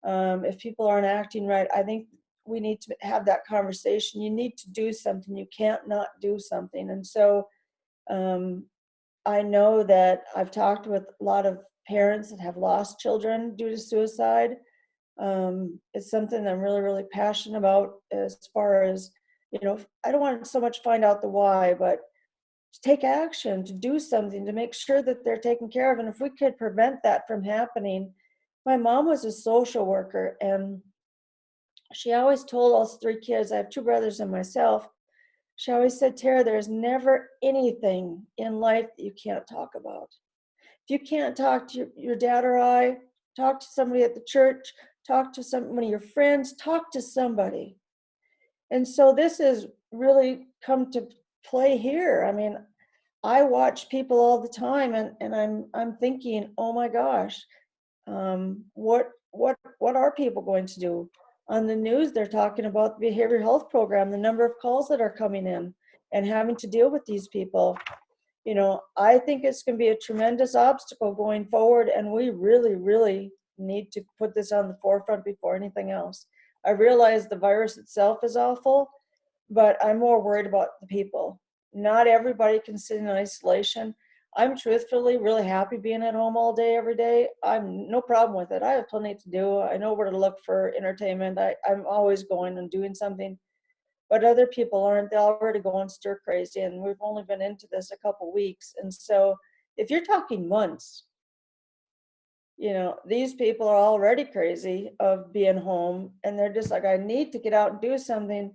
if people aren't acting right, I think we need to have that conversation. You need to do something. You can't not do something. And so I know that I've talked with a lot of parents that have lost children due to suicide. It's something I'm really, really passionate about, as far as, I don't want to so much find out the why, but to take action, to do something, to make sure that they're taken care of. And if we could prevent that from happening. My mom was a social worker, and she always told us 3 kids, I have 2 brothers and myself, she always said, Tara, there's never anything in life that you can't talk about. If you can't talk to your dad or I, talk to somebody at the church, talk to one of your friends, talk to somebody. And so this has really come to play here. I mean, I watch people all the time, and I'm thinking, oh my gosh, what are people going to do? On the news, they're talking about the behavioral health program, the number of calls that are coming in, and having to deal with these people. I think it's going to be a tremendous obstacle going forward, and we really, really need to put this on the forefront before anything else. I realize the virus itself is awful, but I'm more worried about the people. Not everybody can sit in isolation. I'm truthfully really happy being at home all day, every day. I'm no problem with it. I have plenty to do. I know where to look for entertainment. I'm always going and doing something. But other people aren't. They're already going stir crazy, and we've only been into this a couple weeks. And so if you're talking months, these people are already crazy of being home, and they're just like, I need to get out and do something.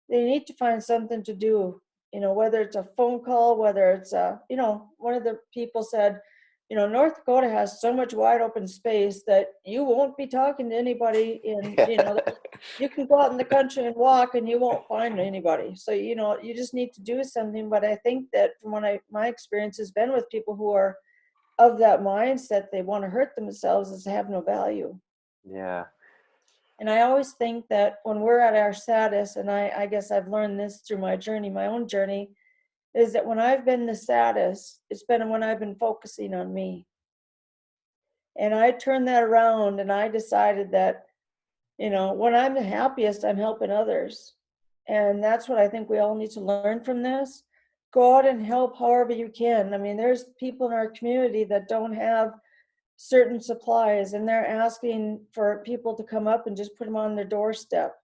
They need to find something to do, whether it's a phone call, whether it's one of the people said, North Dakota has so much wide open space that you won't be talking to anybody you can go out in the country and walk and you won't find anybody. So, you just need to do something. But I think that from what my experience has been with people who are of that mindset, they want to hurt themselves, is have no value. Yeah. And I always think that when we're at our saddest, and I guess I've learned this through my own journey, is that when I've been the saddest, it's been when I've been focusing on me. And I turned that around and I decided that, when I'm the happiest, I'm helping others. And that's what I think we all need to learn from this. Go out and help however you can. I mean, there's people in our community that don't have certain supplies and they're asking for people to come up and just put them on their doorstep.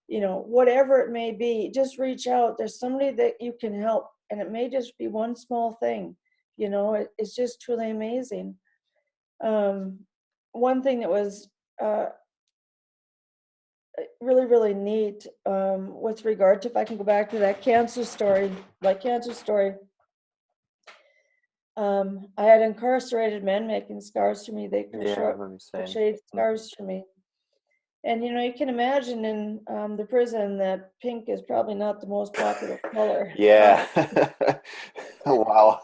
Whatever it may be, just reach out. There's somebody that you can help, and it may just be one small thing. It's just truly amazing. One thing that was really, really neat with regard to, if I can go back to that cancer story, I had incarcerated men making scarves for me. They crocheted scarves for me. And, you can imagine in the prison that pink is probably not the most popular color. Yeah. Oh, wow.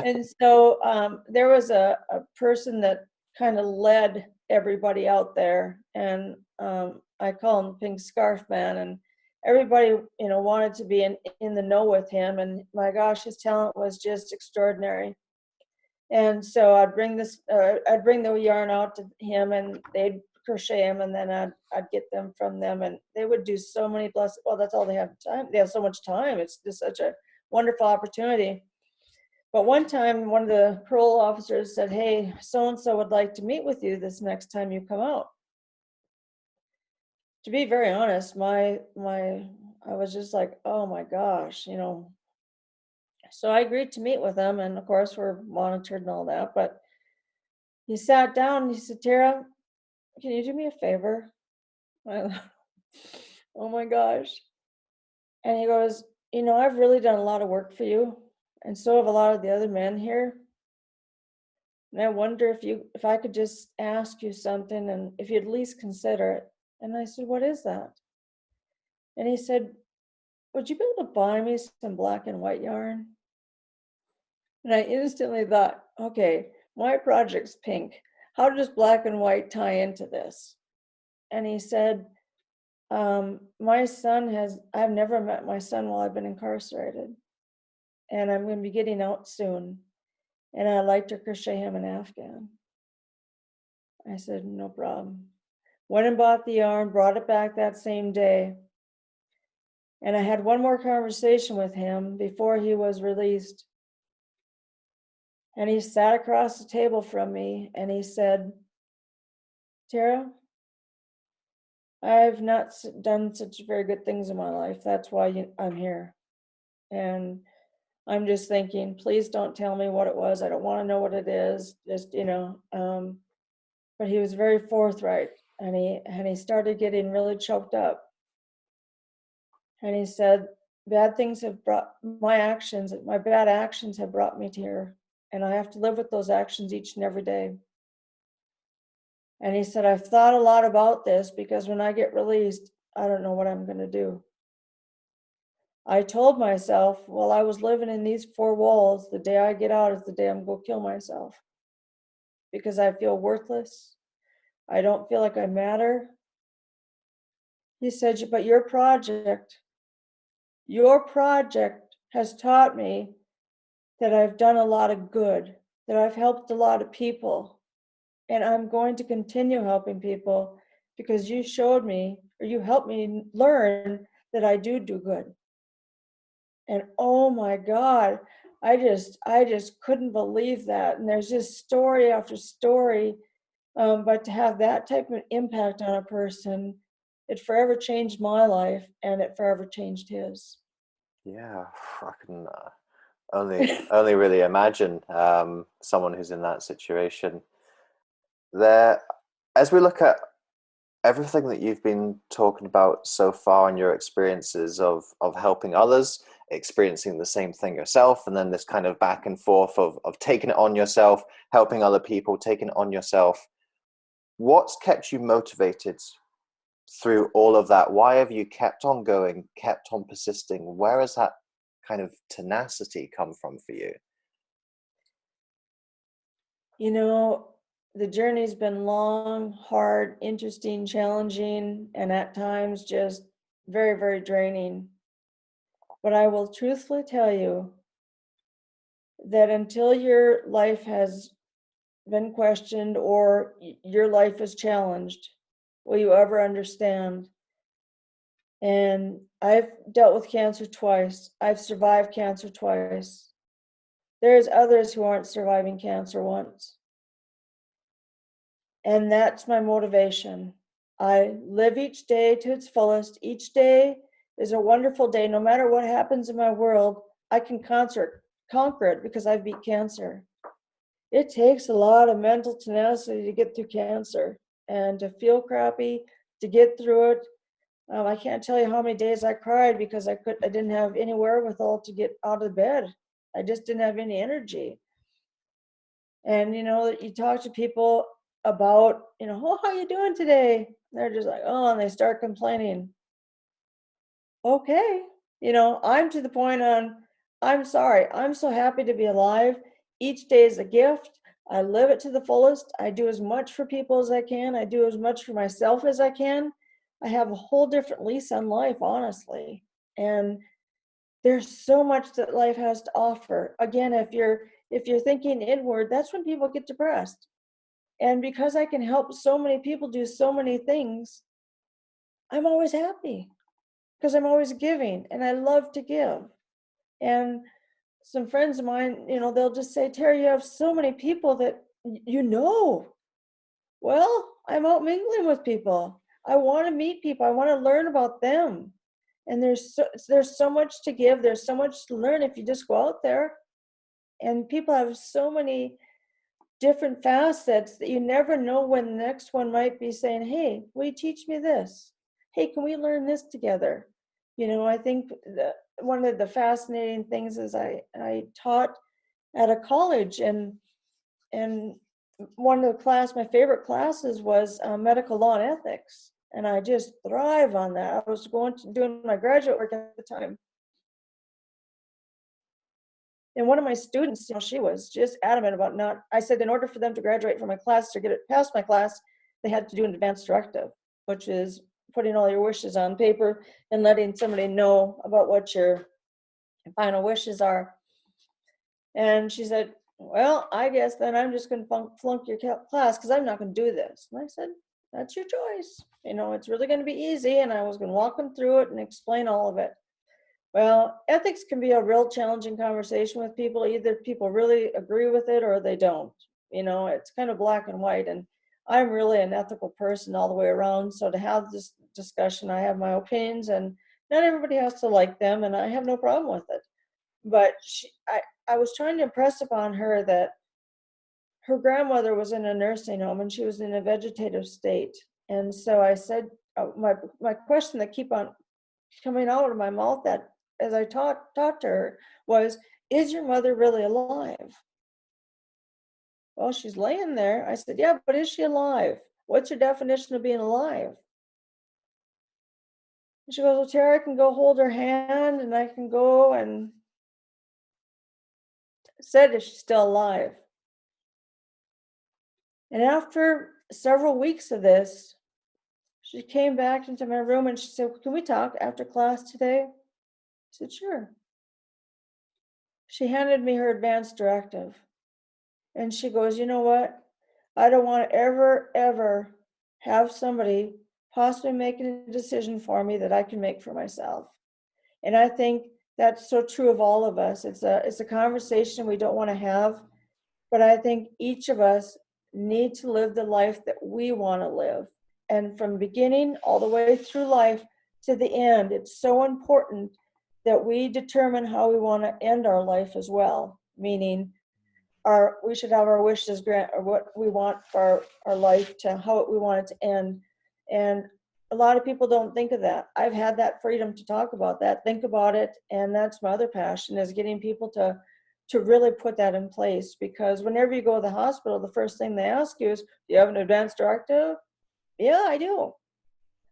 And so there was a person that kind of led everybody out there. And I call him Pink Scarf Man. And everybody, wanted to be in the know with him. And my gosh, his talent was just extraordinary. And so I'd bring the yarn out to him, and they'd crochet them, and then I'd get them from them, and they would do so many that's all they have time. They have so much time. It's just such a wonderful opportunity. But one time, one of the parole officers said, "Hey, so-and-so would like to meet with you this next time you come out." To be very honest, I was just like, oh my gosh, So I agreed to meet with him, and of course we're monitored and all that. But he sat down and he said, "Tara, can you do me a favor?" Oh my gosh. And he goes, "I've really done a lot of work for you, and so have a lot of the other men here. And I wonder if I could just ask you something, and if you'd at least consider it." And I said, "What is that?" And he said, "Would you be able to buy me some black and white yarn?" And I instantly thought, okay, my project's pink. How does black and white tie into this? And he said, I've never met my son while I've been incarcerated. And I'm going to be getting out soon. And I'd like to crochet him an Afghan. I said, no problem. Went and bought the yarn, brought it back that same day. And I had one more conversation with him before he was released. And he sat across the table from me and he said, "Tara, I've not done such very good things in my life. That's why I'm here. And I'm just thinking, please don't tell me what it was. I don't want to know what it is. Just, but he was very forthright, and he started getting really choked up. And he said, my bad actions have brought me to here, and I have to live with those actions each and every day. And he said, I've thought a lot about this because when I get released, I don't know what I'm going to do. I told myself, while I was living in these four walls, the day I get out is the day I'm going to kill myself because I feel worthless. I don't feel like I matter." He said, "But your project has taught me that I've done a lot of good, that I've helped a lot of people. And I'm going to continue helping people because you showed me, or you helped me learn that I do good." And oh my God, I just couldn't believe that. And there's just story after story. But to have that type of impact on a person, it forever changed my life, and it forever changed his. Yeah, I can only really imagine someone who's in that situation. As we look at everything that you've been talking about so far and your experiences of helping others experiencing the same thing yourself, and then this kind of back and forth of taking it on yourself, helping other people, taking it on yourself. What's kept you motivated through all of that? Why have you kept on going, kept on persisting? Where has that kind of tenacity come from for you? You know, the journey's been long, hard, interesting, challenging, and at times just very, very draining. But I will truthfully tell you that until your life has been questioned or your life is challenged, will you ever understand? And I've dealt with cancer twice. I've survived cancer twice. There's others who aren't surviving cancer once. And that's my motivation. I live each day to its fullest. Each day is a wonderful day. No matter what happens in my world, I can conquer it because I've beat cancer. It takes a lot of mental tenacity to get through cancer and to feel crappy, to get through it. I can't tell you how many days I cried because I didn't have any wherewithal to get out of bed. I just didn't have any energy. And you talk to people about, oh, how you doing today? They're just like, oh, and they start complaining. Okay, I'm to the point on, I'm sorry, I'm so happy to be alive. Each day is a gift. I live it to the fullest. I do as much for people as I can. I do as much for myself as I can. I have a whole different lease on life, honestly. And there's so much that life has to offer. Again, if you're thinking inward, that's when people get depressed. And because I can help so many people do so many things, I'm always happy because I'm always giving and I love to give. And some friends of mine, they'll just say, Terry, you have so many people that Well, I'm out mingling with people. I want to meet people. I want to learn about them. And there's so much to give. There's so much to learn if you just go out there. And people have so many different facets that you never know when the next one might be saying, hey, will you teach me this? Hey, can we learn this together? I think one of the fascinating things is I taught at a college, and one of my favorite classes was medical law and ethics. And I just thrive on that. I was doing my graduate work at the time. And one of my students, she was just adamant about I said, in order for them to graduate from my class or get it past my class, they had to do an advanced directive, which is putting all your wishes on paper and letting somebody know about what your final wishes are. And she said, well, I guess then I'm just going to flunk your class because I'm not going to do this. And I said, that's your choice. It's really going to be easy. And I was going to walk them through it and explain all of it. Well, ethics can be a real challenging conversation with people. Either people really agree with it or they don't. It's kind of black and white. And I'm really an ethical person all the way around. So to have this discussion, I have my opinions, and not everybody has to like them, and I have no problem with it. But I was trying to impress upon her that her grandmother was in a nursing home and she was in a vegetative state. And so I said, my question that keep on coming out of my mouth that as I talked to her was, is your mother really alive? Well, she's laying there. I said, yeah, but is she alive? What's your definition of being alive? And she goes, well, Tara, I can go hold her hand and I can go, and said if she's still alive. And after several weeks of this, she came back into my room and she said, can we talk after class today? I said, sure. She handed me her advanced directive. And she goes, you know what? I don't want to ever have somebody possibly making a decision for me that I can make for myself. And I think that's so true of all of us. It's a conversation we don't want to have, but I think each of us need to live the life that we want to live. And from beginning all the way through life to the end, it's so important that we determine how we want to end our life as well, meaning we should have our wishes grant, or what we want for our life, to how we want it to end. And a lot of people don't think of that. I've had that freedom to talk about that, think about it, and that's my other passion, is getting people to really put that in place. Because whenever you go to the hospital, the first thing they ask you is, do you have an advance directive? Yeah, I do.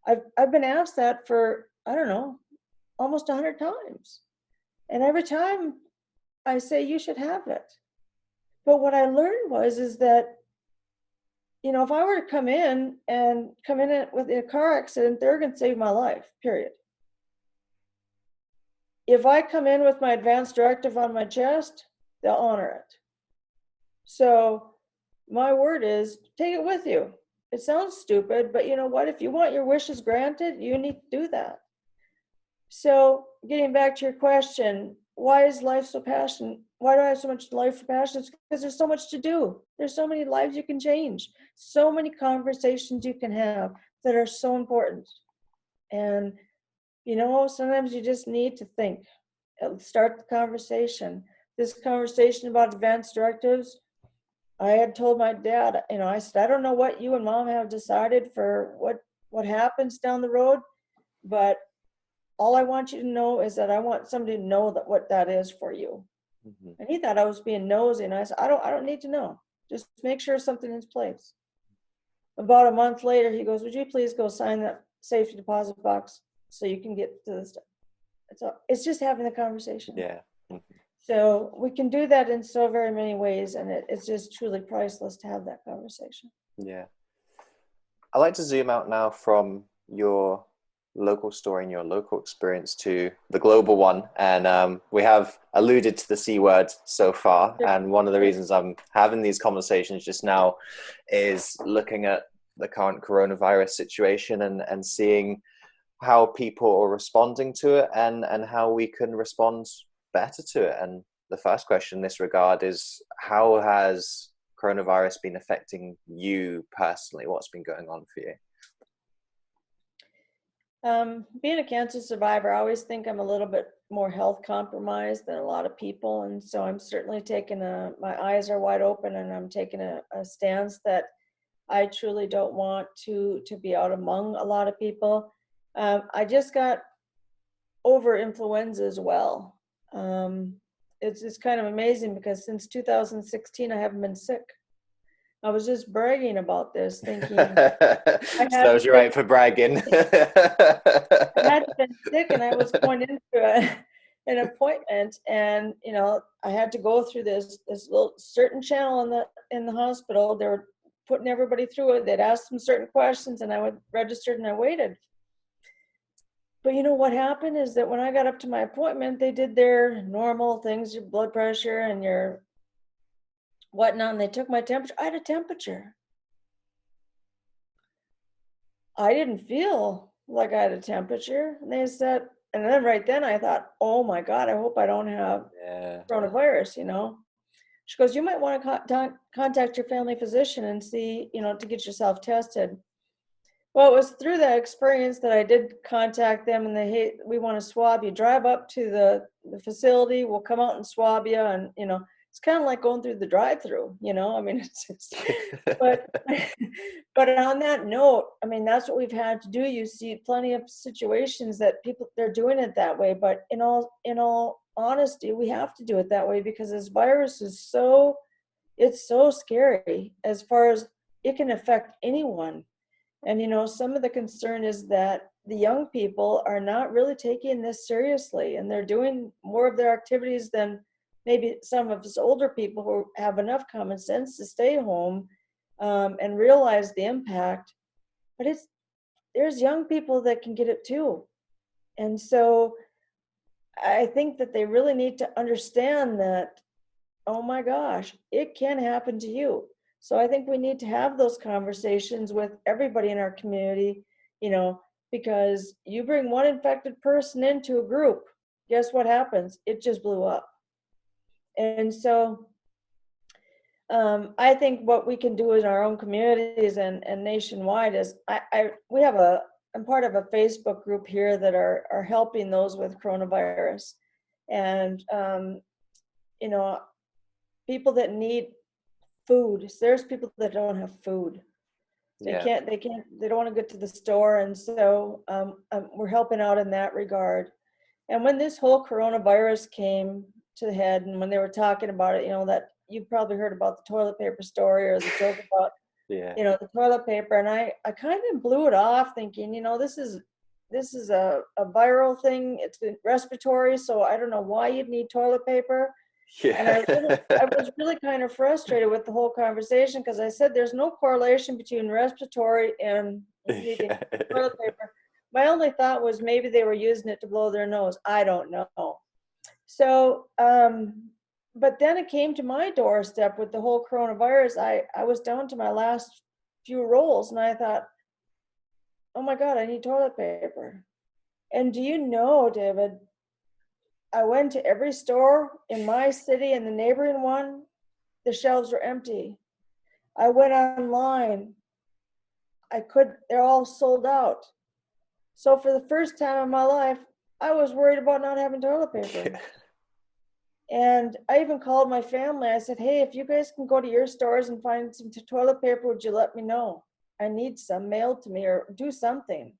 I've been asked that for, I don't know, almost 100 times. And every time I say you should have it. But what I learned is that, you know, if I were to come in it with a car accident, they're going to save my life, period. If I come in with my advance directive on my chest, they'll honor it. So my word is, take it with you. It sounds stupid, but you know what? If you want your wishes granted, you need to do that. So getting back to your question, why is life so passionate? Why do I have so much life for passion? It's because there's so much to do. There's so many lives you can change, so many conversations you can have that are so important. And, you know, sometimes you just need to think, start the conversation. This conversation about advance directives, I had told my dad, you know, I said, I don't know what you and mom have decided for what happens down the road, but all I want you to know is that I want somebody to know that what that is for you. Mm-hmm. And he thought I was being nosy, and I said, I don't need to know. Just make sure something is in place. About a month later, he goes, would you please go sign that safety deposit box so you can get to the stuff? It's just having the conversation. Yeah. So we can do that in so very many ways, and it's just truly priceless to have that conversation. Yeah. I'd like to zoom out now from your local story and your local experience to the global one. And we have alluded to the C word so far. And one of the reasons I'm having these conversations just now is looking at the current coronavirus situation and seeing how people are responding to it and how we can respond better to it. And the first question in this regard is, how has coronavirus been affecting you personally? What's been going on for you? Being a cancer survivor, I always think I'm a little bit more health compromised than a lot of people. And so I'm certainly taking my eyes are wide open, and I'm taking a stance that I truly don't want to be out among a lot of people. I just got over influenza as well. It's kind of amazing because since 2016, I haven't been sick. I was just bragging about this, thinking serves you right for bragging. I had been sick, and I was going into an appointment, and you know, I had to go through this little certain channel in the hospital. They were putting everybody through it. They'd ask them certain questions, and I would registered and I waited. But you know what happened is that when I got up to my appointment, they did their normal things, your blood pressure and your whatnot, and they took my temperature. I had a temperature. I didn't feel like I had a temperature. And they said, and then right then I thought, oh my God, I hope I don't have coronavirus, you know. She goes, you might want to contact your family physician and see, you know, to get yourself tested. Well, it was through that experience that I did contact them, and they, hey, we want to swab you. Drive up to the facility. We'll come out and swab you. And, you know, it's kind of like going through the drive-through, you know, I mean, it's just, but on that note, I mean, that's what we've had to do. You see plenty of situations that they're doing it that way, but in all honesty, we have to do it that way because this virus is it's so scary as far as it can affect anyone. And, you know, some of the concern is that the young people are not really taking this seriously, and they're doing more of their activities than maybe some of us older people who have enough common sense to stay home and realize the impact. But there's young people that can get it too. And so I think that they really need to understand that, oh my gosh, it can happen to you. So I think we need to have those conversations with everybody in our community, you know, because you bring one infected person into a group, guess what happens? It just blew up. And so I think what we can do in our own communities and nationwide is I'm part of a Facebook group here that are helping those with coronavirus. And, you know, people that need food. There's people that don't have food. They Yeah. can't, they don't want to get to the store. And so we're helping out in that regard. And when this whole coronavirus came to the head, and when they were talking about it, that you probably heard about the toilet paper story or the joke about, Yeah. the toilet paper. And I kind of blew it off thinking, this is a viral thing. It's respiratory. So I don't know why you'd need toilet paper. And I was really kind of frustrated with the whole conversation because I said there's no correlation between respiratory and needing toilet paper. My only thought was maybe they were using it to blow their nose. I don't know. So, but then it came to my doorstep with the whole coronavirus. I was down to my last few rolls and I thought, oh my God, I need toilet paper. And do you know, David, I went to every store in my city and the neighboring one, the shelves were empty. I went online. They're all sold out. So for the first time in my life, I was worried about not having toilet paper. And I even called my family. I said, hey, if you guys can go to your stores and find some toilet paper, would you let me know? I need some mailed to me or do something.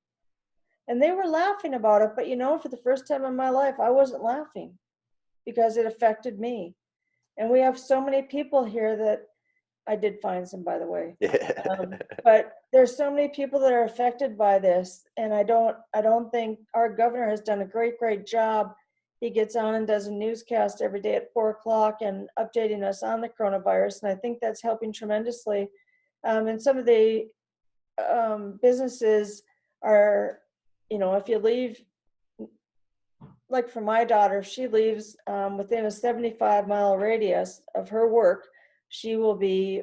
And they were laughing about it. But for the first time in my life, I wasn't laughing because it affected me. And we have so many people here that I did find some, by the way. But there's so many people that are affected by this. And I don't think our governor has done a great job. He gets on and does a newscast every day at 4:00 and updating us on the coronavirus. And I think that's helping tremendously. And some of the businesses are, if you leave, like for my daughter, if she leaves within a 75-mile radius of her work, she will be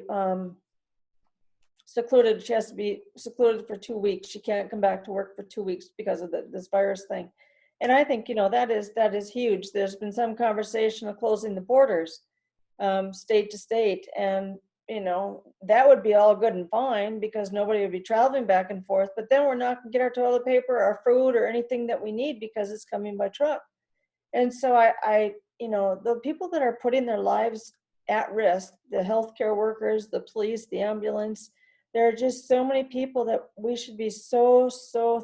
secluded. She has to be secluded for 2 weeks. She can't come back to work for 2 weeks because of this virus thing. And I think, that is huge. There's been some conversation of closing the borders state to state. And, that would be all good and fine because nobody would be traveling back and forth. But then we're not going to get our toilet paper, our food, or anything that we need because it's coming by truck. And so the people that are putting their lives at risk, the healthcare workers, the police, the ambulance, there are just so many people that we should be so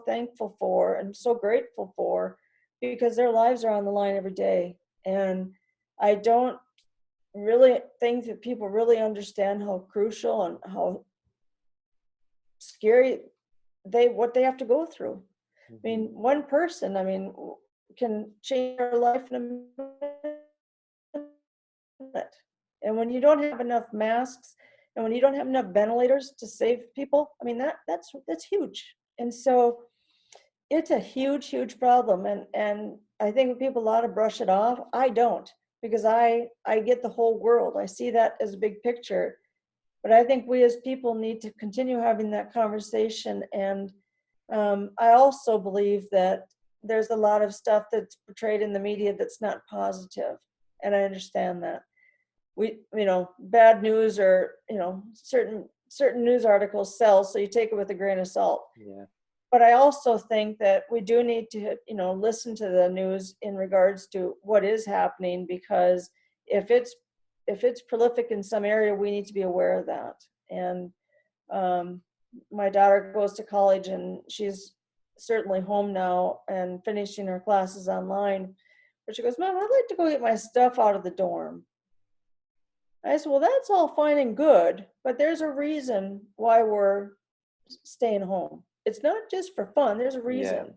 thankful for and so grateful for because their lives are on the line every day. And I don't really think that people really understand how crucial and how scary what they have to go through. I mean, one person, can change their life in a minute. And when you don't have enough masks and when you don't have enough ventilators to save people, that's huge. And so it's a huge problem. And I think people ought to brush it off. I don't, because I get the whole world. I see that as a big picture. But I think we as people need to continue having that conversation. And I also believe that there's a lot of stuff that's portrayed in the media that's not positive. And I understand that. Bad news or, certain news articles sell, so you take it with a grain of salt. Yeah. But I also think that we do need to, listen to the news in regards to what is happening, because if it's prolific in some area, we need to be aware of that. And my daughter goes to college and she's certainly home now and finishing her classes online. But she goes, Mom, I'd like to go get my stuff out of the dorm. I said, well, that's all fine and good, but there's a reason why we're staying home. It's not just for fun. There's a reason. Yeah.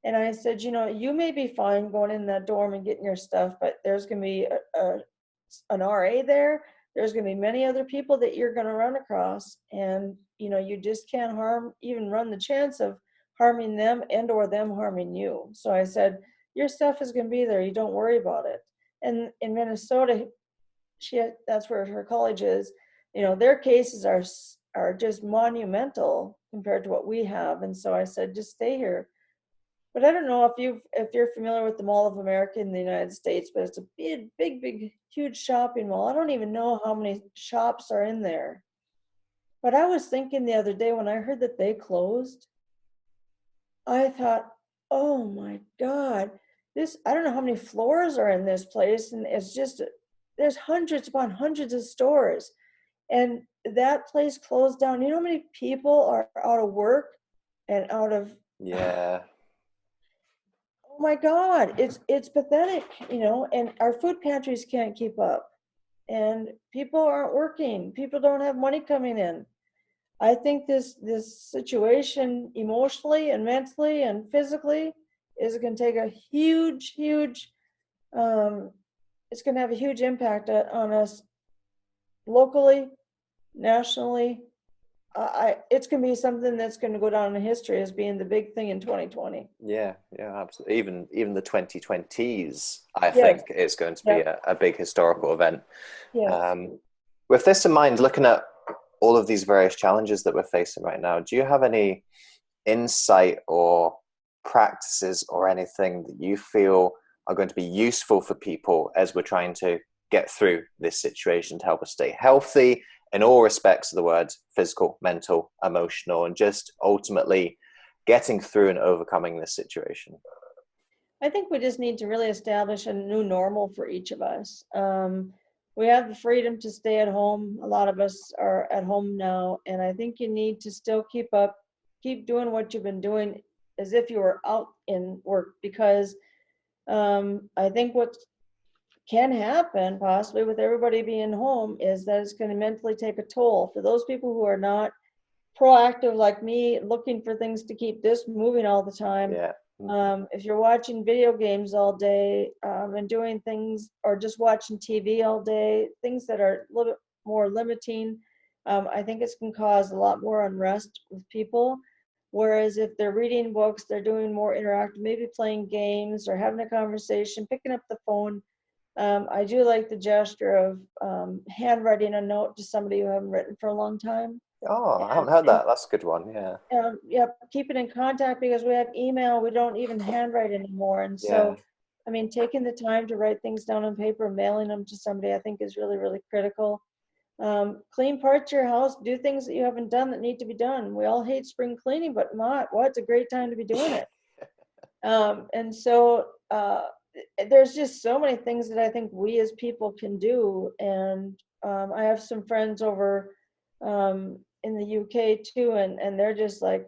And I said, you may be fine going in that dorm and getting your stuff, but there's going to be an RA there. There's going to be many other people that you're going to run across. And, you just can't even run the chance of harming them and or them harming you. So I said, your stuff is going to be there. You don't worry about it. And in Minnesota, that's where her college is. Their cases are just monumental compared to what we have. And so I said, just stay here. But I don't know if you're familiar with the Mall of America in the United States, but it's a big, huge shopping mall. I don't even know how many shops are in there. But I was thinking the other day when I heard that they closed, I thought, oh my God, I don't know how many floors are in this place. And it's just, there's hundreds upon hundreds of stores. And that place closed down. You know how many people are out of work and out of, Yeah. oh my God, it's pathetic, and our food pantries can't keep up. And people aren't working. People don't have money coming in. I think this situation emotionally and mentally and physically is going to take a huge, it's going to have a huge impact on us locally, nationally. It's going to be something that's going to go down in history as being the big thing in 2020. Yeah, absolutely. Even the 2020s, I Yes. think, is going to be Yep. a big historical event. Yes. With this in mind, looking at all of these various challenges that we're facing right now, do you have any insight or practices or anything that you feel are going to be useful for people as we're trying to get through this situation to help us stay healthy in all respects of the word, physical, mental, emotional, and just ultimately getting through and overcoming this situation? I think we just need to really establish a new normal for each of us. We have the freedom to stay at home. A lot of us are at home now, and I think you need to still keep doing what you've been doing as if you were out in work, because I think what can happen possibly with everybody being home is that it's going to mentally take a toll for those people who are not proactive like me, looking for things to keep this moving all the time. Yeah. If you're watching video games all day and doing things, or just watching TV all day, things that are a little bit more limiting, I think it's going to cause a lot more unrest with people. Whereas if they're reading books, they're doing more interactive, maybe playing games or having a conversation, picking up the phone. I do like the gesture of handwriting a note to somebody who haven't written for a long time. Oh, I And, haven't heard and that. That's a good one. Yeah. keeping in contact, because we have email, we don't even handwrite anymore. And Yeah. so, I mean, taking the time to write things down on paper, mailing them to somebody, I think is really, really critical. Clean parts of your house, do things that you haven't done that need to be done. We all hate spring cleaning, but it's a great time to be doing it. And so there's just so many things that I think we as people can do. And I have some friends over in the UK too, and they're just like,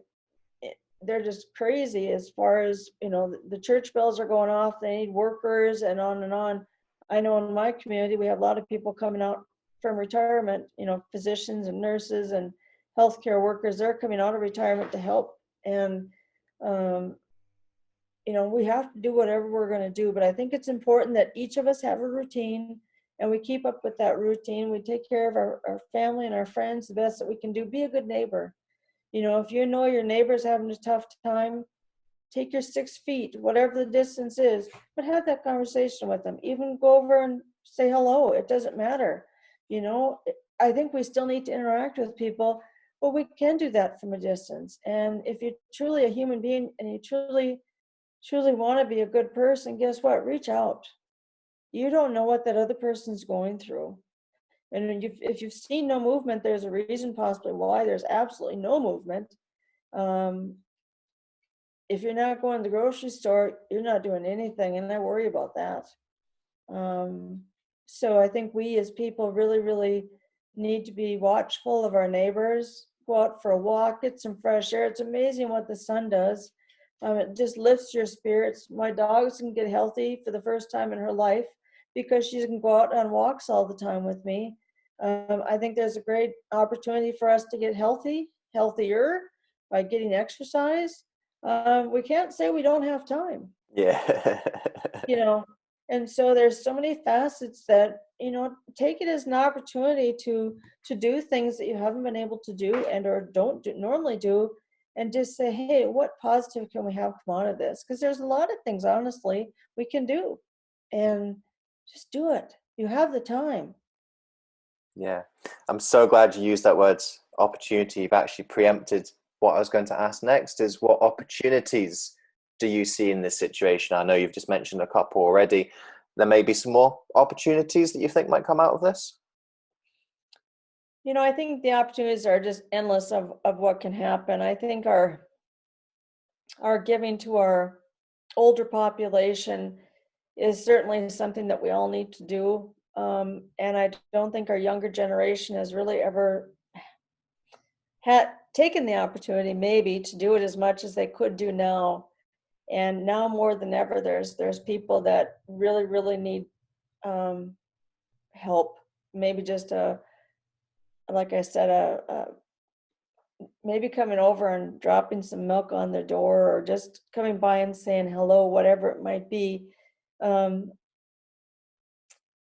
they're just crazy as far as, the church bells are going off, they need workers and on and on. I know in my community, we have a lot of people coming out from retirement, physicians and nurses and healthcare workers, they're coming out of retirement to help. And, we have to do whatever we're going to do, but I think it's important that each of us have a routine and we keep up with that routine. We take care of our family and our friends the best that we can do. Be a good neighbor. If you know your neighbor's having a tough time, take your 6 feet, whatever the distance is, but have that conversation with them. Even go over and say hello. It doesn't matter. I think we still need to interact with people, but we can do that from a distance. And if you're truly a human being and you truly want to be a good person, guess what? Reach out. You don't know what that other person's going through. And if you've seen no movement, there's a reason possibly why there's absolutely no movement. If you're not going to the grocery store, you're not doing anything, and I worry about that. So I think we as people really, really need to be watchful of our neighbors, go out for a walk, get some fresh air. It's amazing what the sun does. It just lifts your spirits. My dog's can get healthy for the first time in her life because she can go out on walks all the time with me. I think there's a great opportunity for us to get healthier by getting exercise. We can't say we don't have time. Yeah. And so there's so many facets that, take it as an opportunity to do things that you haven't been able to do or don't normally do, and just say, hey, what positive can we have come out of this? Because there's a lot of things, honestly, we can do, and just do it. You have the time. Yeah. I'm so glad you used that word opportunity. You've actually preempted what I was going to ask next, is what opportunities do you see in this situation? I know you've just mentioned a couple already. There may be some more opportunities that you think might come out of this? I think the opportunities are just endless of what can happen. I think our giving to our older population is certainly something that we all need to do. And I don't think our younger generation has really ever had taken the opportunity maybe to do it as much as they could do now. And now more than ever, there's people that really, really need um, help. Maybe just like I said, maybe coming over and dropping some milk on their door, or just coming by and saying hello, whatever it might be. Um,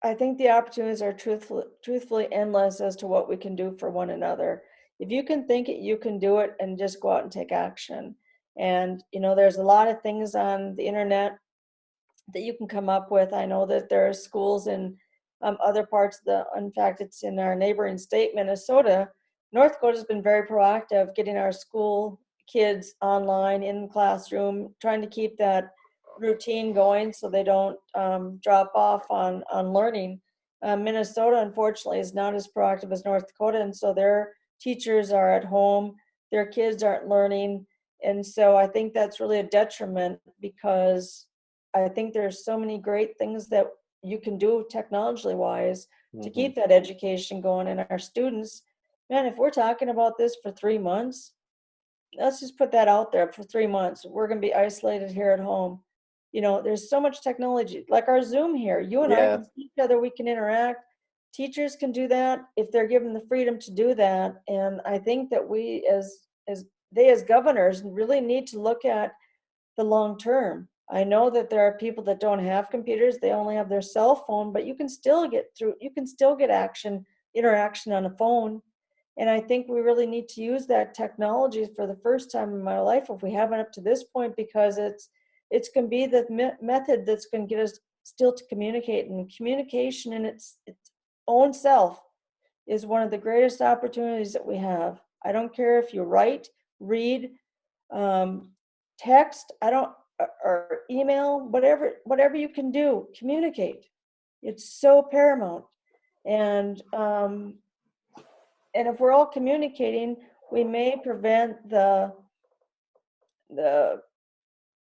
I think the opportunities are truthfully endless as to what we can do for one another. If you can think it, you can do it, and just go out and take action. And, there's a lot of things on the internet that you can come up with. I know that there are schools in other parts in fact, it's in our neighboring state, Minnesota. North Dakota has been very proactive getting our school kids online in the classroom, trying to keep that routine going so they don't drop off on learning. Minnesota, unfortunately, is not as proactive as North Dakota, and so their teachers are at home, their kids aren't learning. And so I think that's really a detriment, because I think there's so many great things that you can do technology wise to keep that education going. And our students, man, if we're talking about this for 3 months, let's just put that out there. For 3 months, we're going to be isolated here at home. There's so much technology, like our Zoom here. You and I Yeah. can see each other, we can interact. Teachers can do that if they're given the freedom to do that. And I think that we as governors really need to look at the long term. I know that there are people that don't have computers, they only have their cell phone, but you can still get interaction on a phone. And I think we really need to use that technology for the first time in my life, if we haven't up to this point, because it's going to be the method that's going to get us still to communicate. And communication in its own self is one of the greatest opportunities that we have. I don't care if you write, read, text, or email, whatever you can do, communicate. It's so paramount. And if we're all communicating, we may prevent the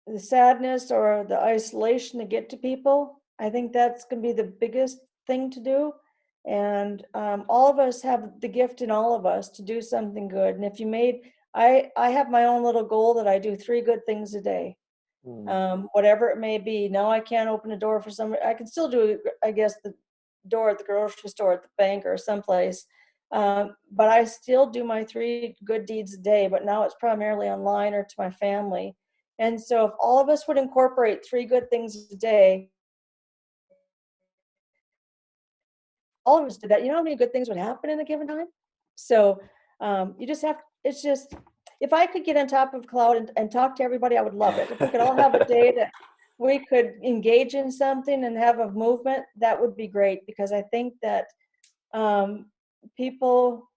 the sadness or the isolation to get to people. I think that's going to be the biggest thing to do. And all of us have the gift in all of us to do something good. And if you made, I have my own little goal that I do 3 good things a day, whatever it may be. Now I can't open a door for somebody. I can still do, I guess, the door at the grocery store, at the bank, or someplace. But I still do my 3 good deeds a day, but now it's primarily online or to my family. And so if all of us would incorporate 3 good things a day, all of us did that, you know how many good things would happen in a given time? So you just have, it's just, if I could get on top of a cloud and talk to everybody, I would love it. If we could all have a day that we could engage in something and have a movement, that would be great, because I think that people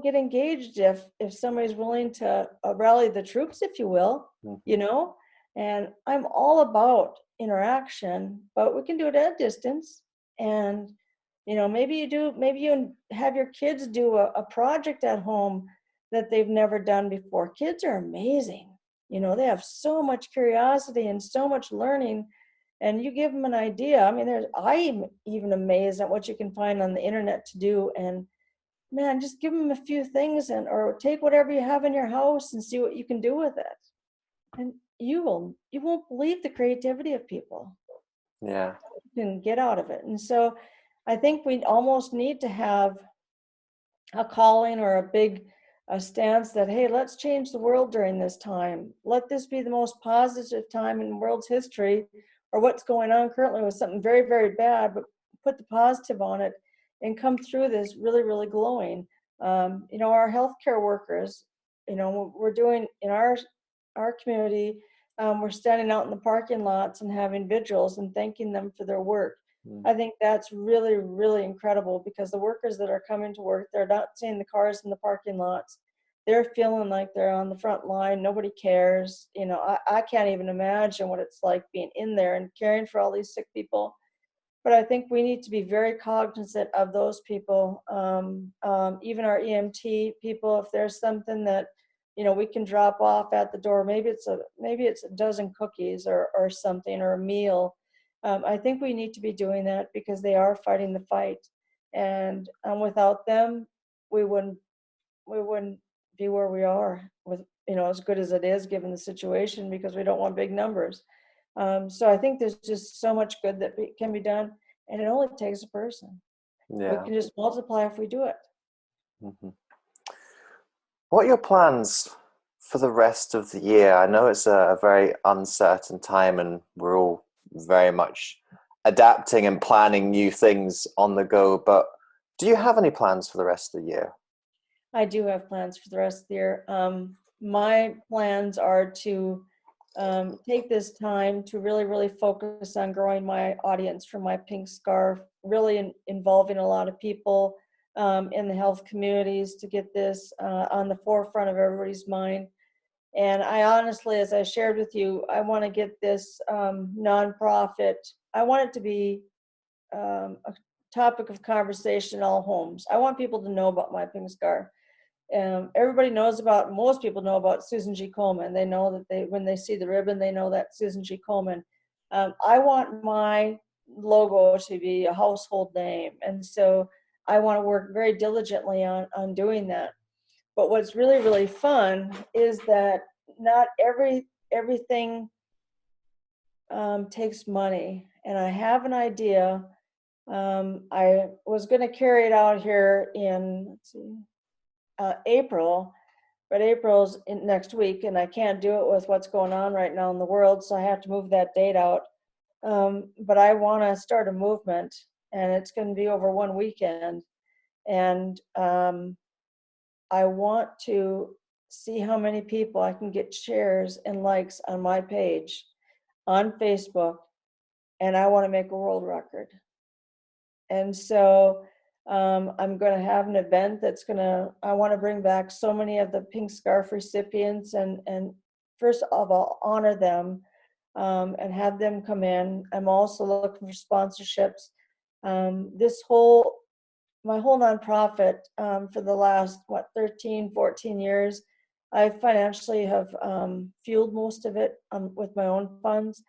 get engaged if somebody's willing to rally the troops, if you will, and I'm all about interaction, but we can do it at a distance. And maybe you have your kids do a project at home that they've never done before. Kids are amazing. They have so much curiosity and so much learning, and you give them an idea. I mean, I'm even amazed at what you can find on the internet to do. And man, just give them a few things, or take whatever you have in your house and see what you can do with it. And you won't believe the creativity of people. Yeah. You can get out of it. And so I think we almost need to have a calling or a stance that, hey, let's change the world during this time. Let this be the most positive time in the world's history, or what's going on currently with something very, very bad, but put the positive on it and come through this really, really glowing. Our healthcare workers, we're doing in our community, we're standing out in the parking lots and having vigils and thanking them for their work. I think that's really, really incredible, because the workers that are coming to work, they're not seeing the cars in the parking lots. They're feeling like they're on the front line. Nobody cares. I can't even imagine what it's like being in there and caring for all these sick people. But I think we need to be very cognizant of those people, even our EMT people. If there's something that we can drop off at the door, maybe it's a dozen cookies or something, or a meal. I think we need to be doing that because they are fighting the fight, and without them, we wouldn't be where we are with, as good as it is given the situation, because we don't want big numbers. So I think there's just so much good that can be done, and it only takes a person. We Yeah. can just multiply if we do it. Mhm. What are your plans for the rest of the year? I know it's a very uncertain time and we're all very much adapting and planning new things on the go, but do you have any plans for the rest of the year? I do have plans for the rest of the year. My plans are to take this time to really, really focus on growing my audience for my pink scarf, really involving a lot of people in the health communities to get this on the forefront of everybody's mind. And I honestly, as I shared with you, I want to get this nonprofit, I want it to be a topic of conversation in all homes. I want people to know about my pink scarf. Everybody knows about, most people know about Susan G. Komen. They know that when they see the ribbon, they know that Susan G. Komen. I want my logo to be a household name. And so I want to work very diligently on doing that. But what's really, really fun is that not everything takes money. And I have an idea. I was going to carry it out here in, let's see, April, but April's next week, and I can't do it with what's going on right now in the world, so I have to move that date out. But I want to start a movement, and it's going to be over one weekend, and I want to see how many people I can get shares and likes on my page on Facebook, and I want to make a world record. And so I'm going to have an event I want to bring back so many of the pink scarf recipients and first of all, honor them and have them come in. I'm also looking for sponsorships. My whole nonprofit for the last, 13, 14 years, I financially have fueled most of it with my own funds.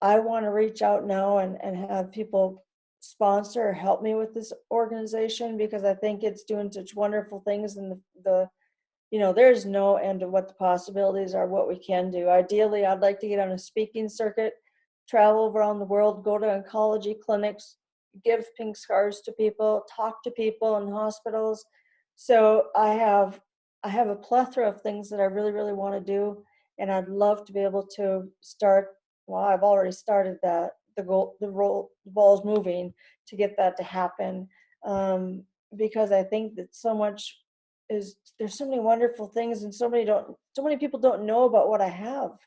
I want to reach out now and have people sponsor or help me with this organization, because I think it's doing such wonderful things, and there's no end to what the possibilities are, what we can do. Ideally, I'd like to get on a speaking circuit, travel around the world, go to oncology clinics, give pink scarves to people, talk to people in hospitals. So I have a plethora of things that I really, really want to do, and I'd love to be able to start. Well, I've already started that. The ball's moving to get that to happen, because I think that there's so many wonderful things, and so many people don't know about what I have,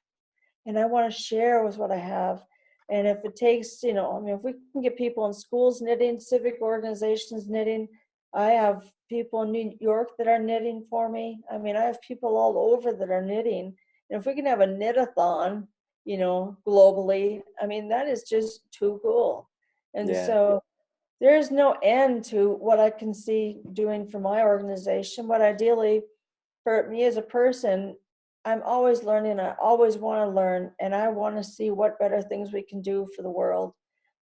and I want to share with what I have. And if it takes, if we can get people in schools knitting, civic organizations knitting, I have people in New York that are knitting for me. I have people all over that are knitting. And if we can have a knit-a-thon, globally, that is just too cool. And Yeah. so there is no end to what I can see doing for my organization. But ideally, for me as a person, I'm always learning. I always want to learn, and I want to see what better things we can do for the world.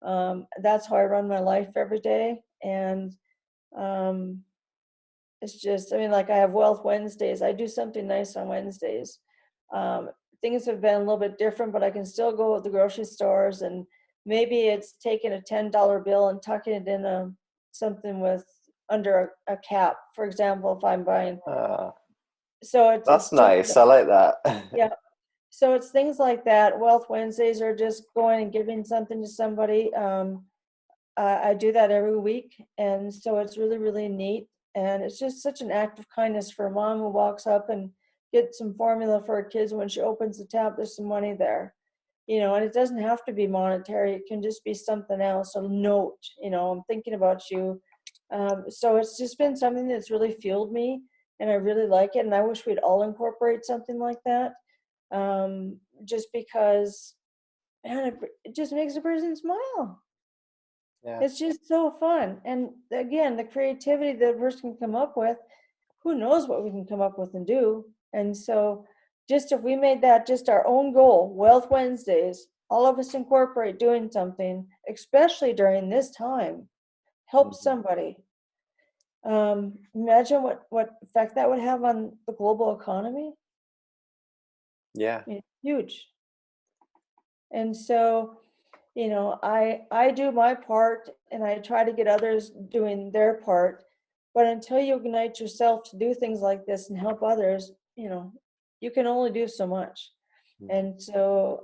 That's how I run my life every day. And it's just, like I have Wealth Wednesdays. I do something nice on Wednesdays. Things have been a little bit different, but I can still go to the grocery stores, and maybe it's taking a $10 bill and tucking it in something with under a cap, for example, if I'm buying. So it's That's nice. just, I like that. yeah. So it's things like that. Wealth Wednesdays are just going and giving something to somebody. I do that every week, and so it's really, really neat. And it's just such an act of kindness for a mom who walks up and gets some formula for her kids. When she opens the tap, there's some money there, and it doesn't have to be monetary. It can just be something else, a note, I'm thinking about you. So it's just been something that's really fueled me, and I really like it. And I wish we'd all incorporate something like that, just because, man, it just makes a person smile. Yeah. It's just so fun. And again, the creativity that a person can come up with, who knows what we can come up with and do. And so just if we made that just our own goal, Wealth Wednesdays, all of us incorporate doing something, especially during this time, help somebody. Imagine what effect that would have on the global economy. Yeah. I mean, huge. And so, I do my part and I try to get others doing their part. But until you ignite yourself to do things like this and help others, you can only do so much. And so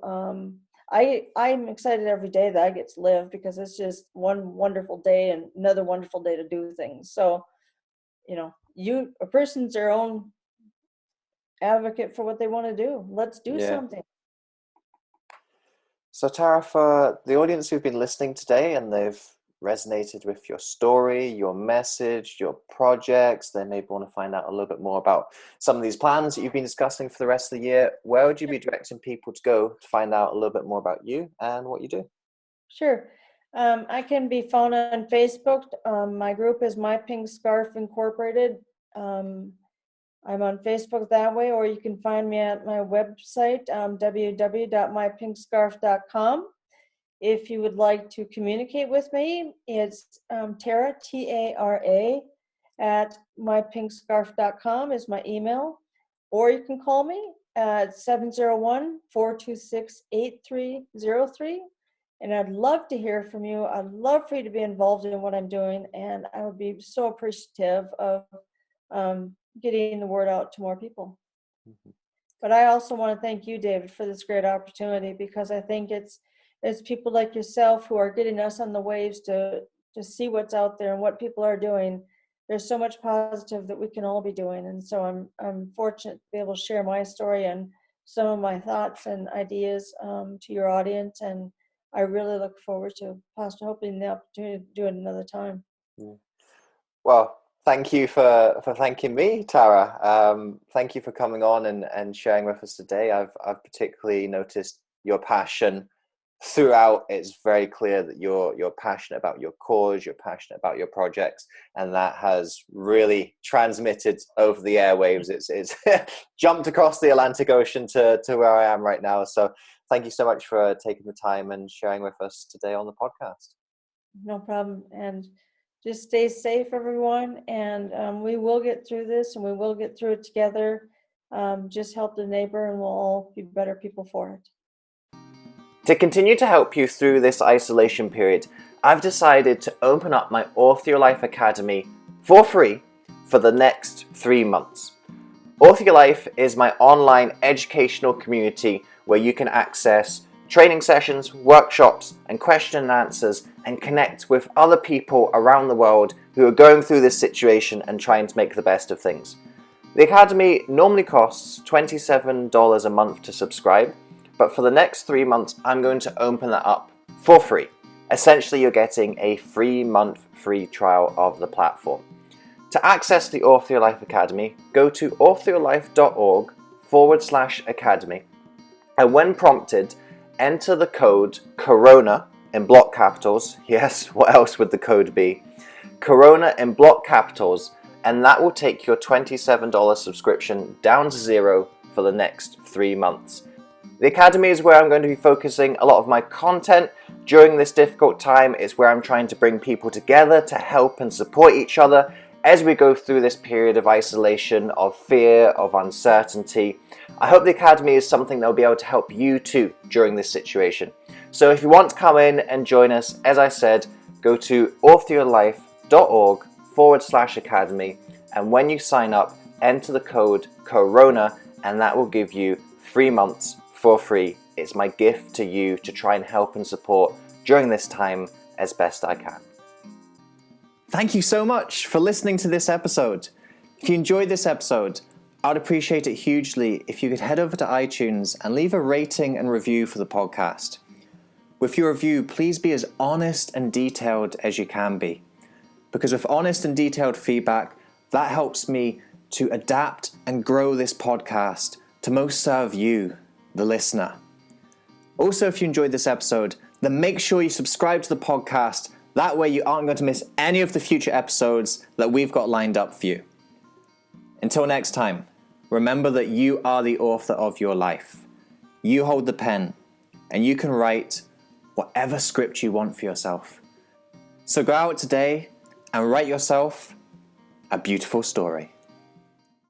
I'm excited every day that I get to live, because it's just one wonderful day and another wonderful day to do things. So, a person's their own advocate for what they want to do. Let's do something. So Tara, for the audience who've been listening today and they've resonated with your story, your message, your projects, they maybe want to find out a little bit more about some of these plans that you've been discussing for the rest of the year, where would you be directing people to go to find out a little bit more about you and what you do? Sure. I can be found on Facebook. My group is My Pink Scarf Incorporated. I'm on Facebook that way, or you can find me at my website, www.mypinkscarf.com. If you would like to communicate with me, it's Tara, Tara, at mypinkscarf.com is my email, or you can call me at 701-426-8303. And I'd love to hear from you. I'd love for you to be involved in what I'm doing, and I would be so appreciative of getting the word out to more people. But I also want to thank you, David, for this great opportunity, because I think it's people like yourself who are getting us on the waves to see what's out there and what people are doing. There's so much positive that we can all be doing, and so I'm fortunate to be able to share my story and some of my thoughts and ideas to your audience, and I really look forward to possibly hoping the opportunity to do it another time. Well, thank you for thanking me, Tara. Thank you for coming on and sharing with us today. I've particularly noticed your passion throughout. It's very clear that you're passionate about your cause, you're passionate about your projects, and that has really transmitted over the airwaves. It's jumped across the Atlantic Ocean to where I am right now. So thank you so much for taking the time and sharing with us today on the podcast. No problem. And just stay safe, everyone. And we will get through this, and we will get through it together. Just help the neighbor, and we'll all be better people for it. To continue to help you through this isolation period, I've decided to open up my Author Your Life Academy for free for the next 3 months. Author Your Life is my online educational community where you can access training sessions, workshops, and question and answers, and connect with other people around the world who are going through this situation and trying to make the best of things. The Academy normally costs $27 a month to subscribe, but for the next 3 months, I'm going to open that up for free. Essentially, you're getting a 3-month free trial of the platform. To access the Author Your Life Academy, go to authoryourlife.org/academy, and when prompted, enter the code CORONA in block capitals. Yes, what else would the code be? CORONA in block capitals, and that will take your $27 subscription down to $0 for the next 3 months. The Academy is where I'm going to be focusing a lot of my content during this difficult time. It's where I'm trying to bring people together to help and support each other as we go through this period of isolation, of fear, of uncertainty. I hope the Academy is something that will be able to help you too during this situation. So if you want to come in and join us, as I said, go to authoryourlife.org/academy, and when you sign up, enter the code CORONA, and that will give you 3 months for free. It's my gift to you to try and help and support during this time as best I can. Thank you so much for listening to this episode. If you enjoyed this episode, I'd appreciate it hugely if you could head over to iTunes and leave a rating and review for the podcast. With your review, please be as honest and detailed as you can be, because with honest and detailed feedback, that helps me to adapt and grow this podcast to most serve you, the listener. Also, if you enjoyed this episode, then make sure you subscribe to the podcast. That way you aren't going to miss any of the future episodes that we've got lined up for you. Until next time, remember that you are the author of your life. You hold the pen. and you can write whatever script you want for yourself. So go out today and write yourself a beautiful story.